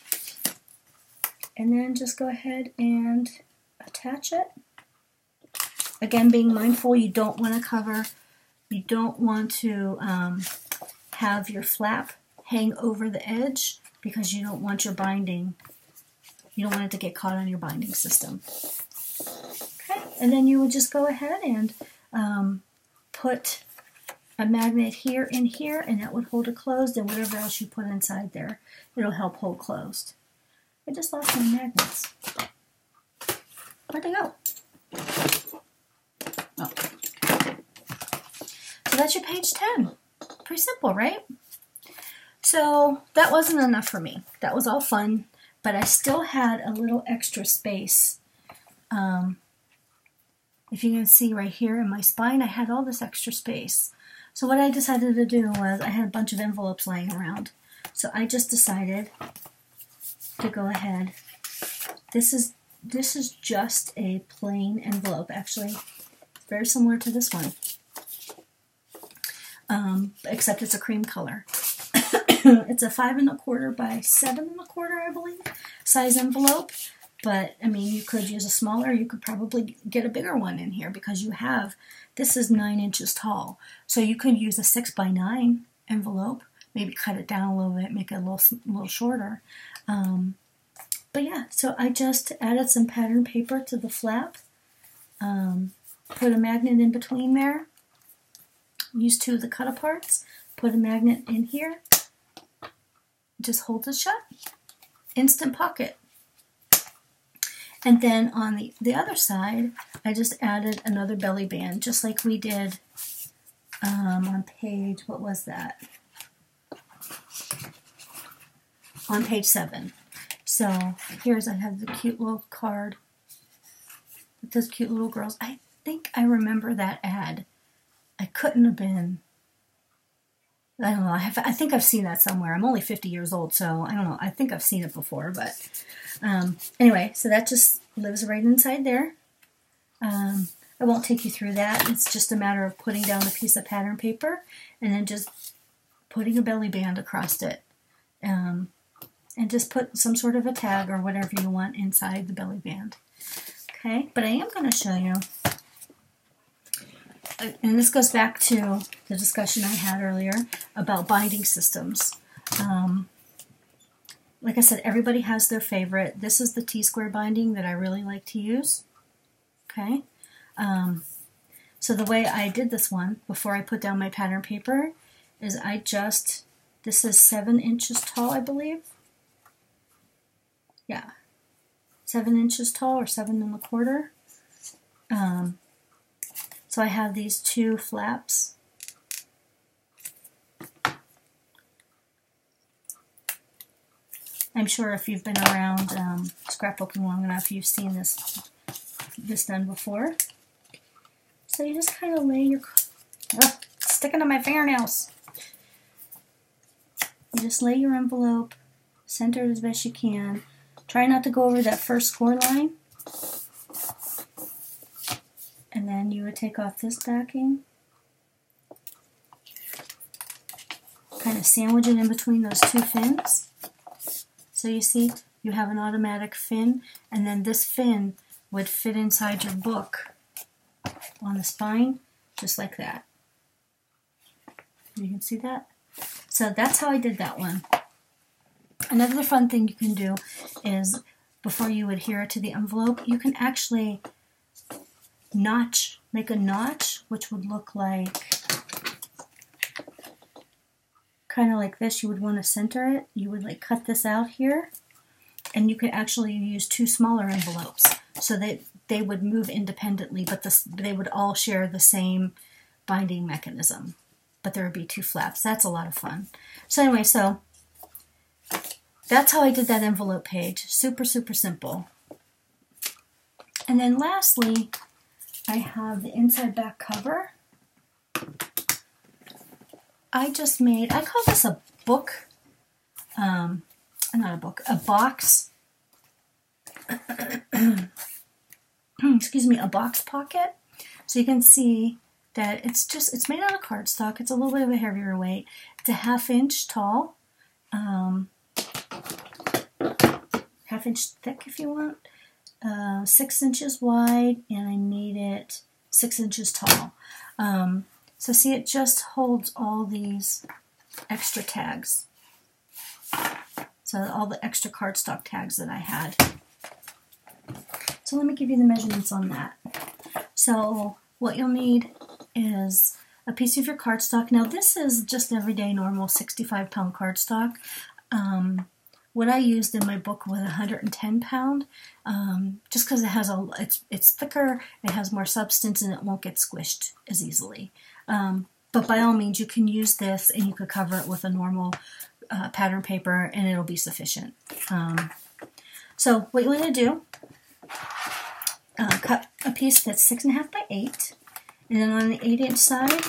And then just go ahead and attach it. Again, being mindful, you don't want to cover, you don't want to have your flap hang over the edge because you don't want your binding, you don't want it to get caught on your binding system. Okay, and then you would just go ahead and put a magnet here and here, and that would hold it closed, and whatever else you put inside there, it'll help hold closed. I just lost my magnets. Where'd they go? Oh. So that's your page 10. Pretty simple, right? So that wasn't enough for me. That was all fun, but I still had a little extra space. If you can see right here in my spine, I had all this extra space. So what I decided to do was, I had a bunch of envelopes laying around. So I just decided to go ahead. This is just a plain envelope, actually. Very similar to this one. Except it's a cream color. It's a 5 1/4 by 7 1/4, I believe, size envelope. But, I mean, you could use a smaller, you could probably get a bigger one in here because you have, this is 9 inches tall. So you could use a 6 by 9 envelope, maybe cut it down a little bit, make it a little shorter. But yeah, so I just added some pattern paper to the flap, put a magnet in between there, used 2 of the cut-aparts, put a magnet in here, just hold it shut, instant pocket. And then on the other side, I just added another belly band, just like we did on page, what was that? On page 7. So here's, I have the cute little card with those cute little girls. I think I remember that ad. I couldn't have been, I don't know, I think I've seen that somewhere. I'm only 50 years old, so I don't know. I think I've seen it before, but anyway, so that just lives right inside there. I won't take you through that. It's just a matter of putting down a piece of pattern paper and then just putting a belly band across it. And just put some sort of a tag or whatever you want inside the belly band. Okay, but I am going to show you, and this goes back to the discussion I had earlier about binding systems. Like I said, everybody has their favorite. This is the T-square binding that I really like to use. Okay, so the way I did this one before I put down my pattern paper is this is 7 inches tall, I believe. Yeah, 7 inches tall or 7 1/4. So I have these 2 flaps. I'm sure if you've been around scrapbooking long enough, you've seen this done before. So you just kind of lay your, sticking to my fingernails. You just lay your envelope, center it as best you can. Try not to go over that first score line. And then you would take off this backing. Kind of sandwich it in between those 2 fins. So you see, you have an automatic fin, and then this fin would fit inside your book on the spine, just like that. You can see that? So that's how I did that one. Another fun thing you can do is, before you adhere it to the envelope, you can actually make a notch, which would look like, kind of like this. You would want to center it. You would like cut this out here, and you could actually use 2 smaller envelopes so that they would move independently, but they would all share the same binding mechanism, but there would be 2 flaps. That's a lot of fun. So anyway, so that's how I did that envelope page. Super, super simple. And then lastly, I have the inside back cover. I call this a book, not a book, a box, excuse me, a box pocket. So you can see that it's made out of cardstock. It's a little bit of a heavier weight. It's a 1/2 inch tall, 1/2 inch thick if you want, 6 inches wide, and I made it 6 inches tall. So see, it just holds all these extra tags. So all the extra cardstock tags that I had. So let me give you the measurements on that. So what you'll need is a piece of your cardstock. Now this is just everyday normal 65-pound cardstock. What I used in my book was 110 pound, just because it has it's thicker, it has more substance, and it won't get squished as easily. But by all means, you can use this, and you could cover it with a normal pattern paper, and it'll be sufficient. So what you want to do, cut a piece that's 6.5 by 8, and then on the 8-inch side,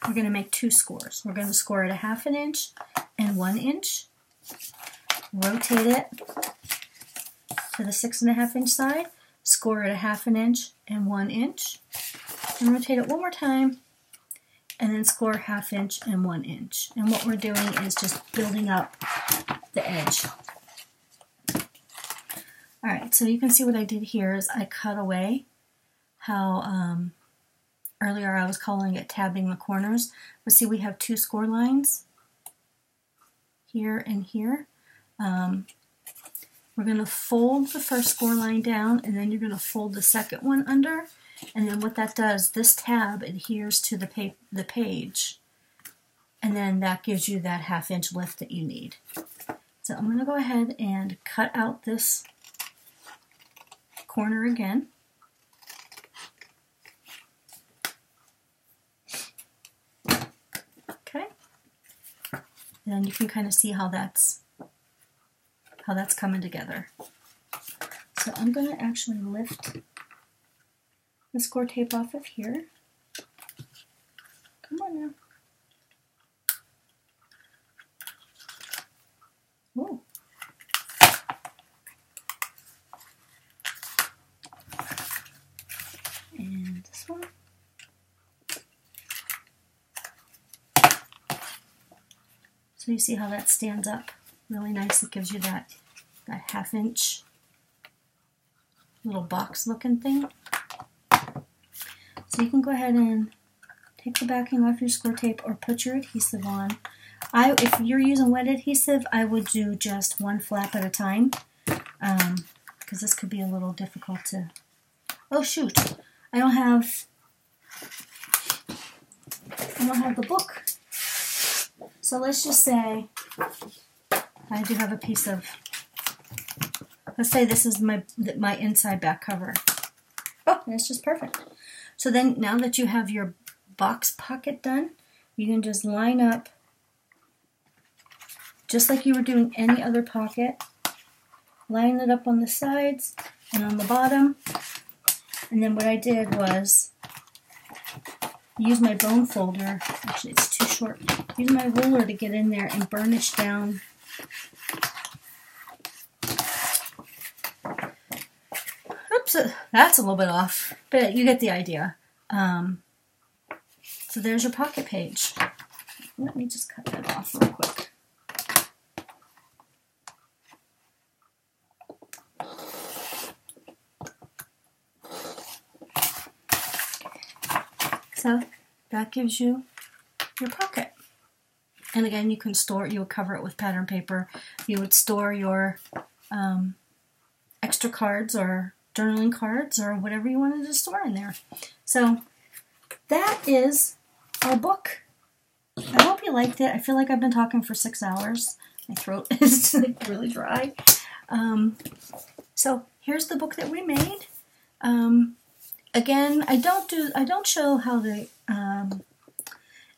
we're going to make 2 scores. We're going to score it a 1/2 inch and 1 inch. Rotate it to the 6.5 inch side, score it a 1/2 inch and 1 inch, and rotate it one more time, and then score 1/2 inch and 1 inch. And what we're doing is just building up the edge. Alright, so you can see what I did here is I cut away how earlier I was calling it tabbing the corners. But see, we have 2 score lines here and here. We're going to fold the first score line down, and then you're going to fold the second one under. And then what that does, this tab adheres to the page, and then that gives you that 1/2 inch lift that you need. So I'm going to go ahead and cut out this corner again. Okay. And then you can kind of see how that's coming together. So I'm going to actually lift the score tape off of here. Come on now. Whoa. And this one. So you see how that stands up really nice. It gives you that 1/2 inch little box looking thing. So you can go ahead and take the backing off your score tape or put your adhesive on. If you're using wet adhesive, I would do just one flap at a time, because this could be a little difficult to... Oh shoot! I don't have the book. So let's just say I do have a piece of... Let's say this is my inside back cover. Oh, that's just perfect. So then, now that you have your box pocket done, you can just line up just like you were doing any other pocket. Line it up on the sides and on the bottom. And then what I did was use my bone folder. Actually, it's too short. Use my ruler to get in there and burnish down that's a little bit off, but you get the idea. So there's your pocket page. Let me just cut that off real quick. So that gives you your pocket. And again, you can store it, you would cover it with pattern paper. You would store your extra cards or journaling cards or whatever you wanted to store in there. So that is our book. I hope you liked it. I feel like I've been talking for 6 hours. My throat is like really dry. So here's the book that we made. Again, I don't show how to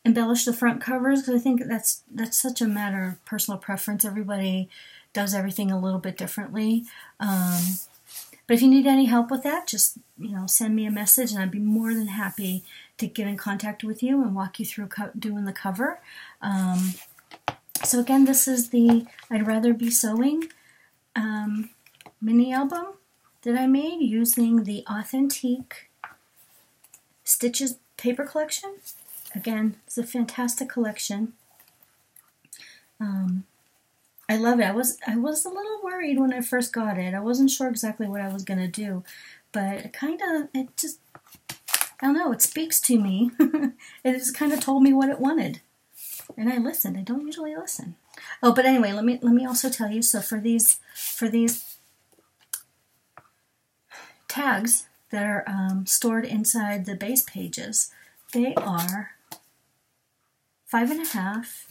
embellish the front covers, because I think that's such a matter of personal preference. Everybody does everything a little bit differently. But if you need any help with that, just send me a message, and I'd be more than happy to get in contact with you and walk you through doing the cover. So again, this is the I'd Rather Be Sewing mini album that I made using the Authentique Stitches paper collection. Again, it's a fantastic collection. I love it. I was a little worried when I first got it. I wasn't sure exactly what I was going to do, but it just, I don't know, it speaks to me. It just kind of told me what it wanted. And I listened. I don't usually listen. Oh, but anyway, let me also tell you, so for these tags that are stored inside the base pages, they are 5.5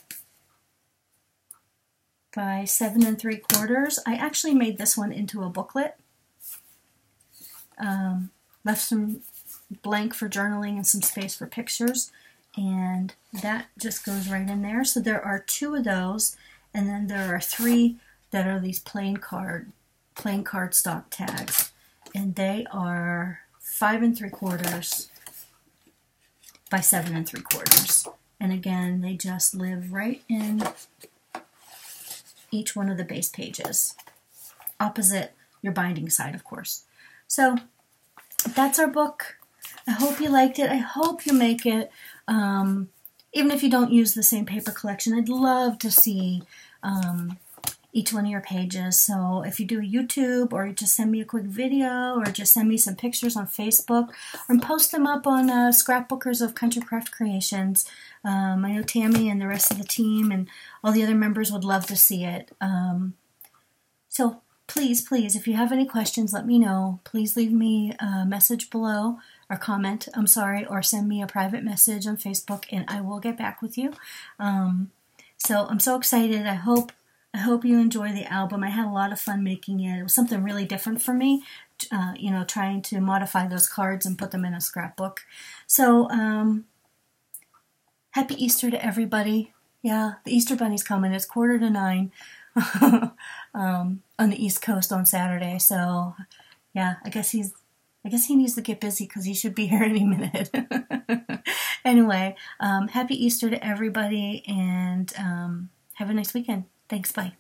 by 7 3/4. I actually made this one into a booklet. Left some blank for journaling and some space for pictures, and that just goes right in there. So there are 2 of those, and then there are 3 that are these plain card plain cardstock tags, and they are 5 3/4 by 7 3/4. And again, they just live right in each one of the base pages, opposite your binding side, of course. So that's our book. I hope you liked it. I hope you make it. Even if you don't use the same paper collection, I'd love to see each one of your pages. So if you do a YouTube, or just send me a quick video, or just send me some pictures on Facebook, or post them up on Scrapbookers of Country Craft Creations. I know Tammy and the rest of the team and all the other members would love to see it. So please, if you have any questions, let me know. Please leave me a message below, or comment, or send me a private message on Facebook, and I will get back with you. So I'm so excited. I hope you enjoy the album. I had a lot of fun making it. It was something really different for me, trying to modify those cards and put them in a scrapbook. So happy Easter to everybody. Yeah, the Easter Bunny's coming. It's 8:45 on the East Coast on Saturday. So yeah, I guess he needs to get busy because he should be here any minute. Anyway, happy Easter to everybody, and have a nice weekend. Thanks, bye.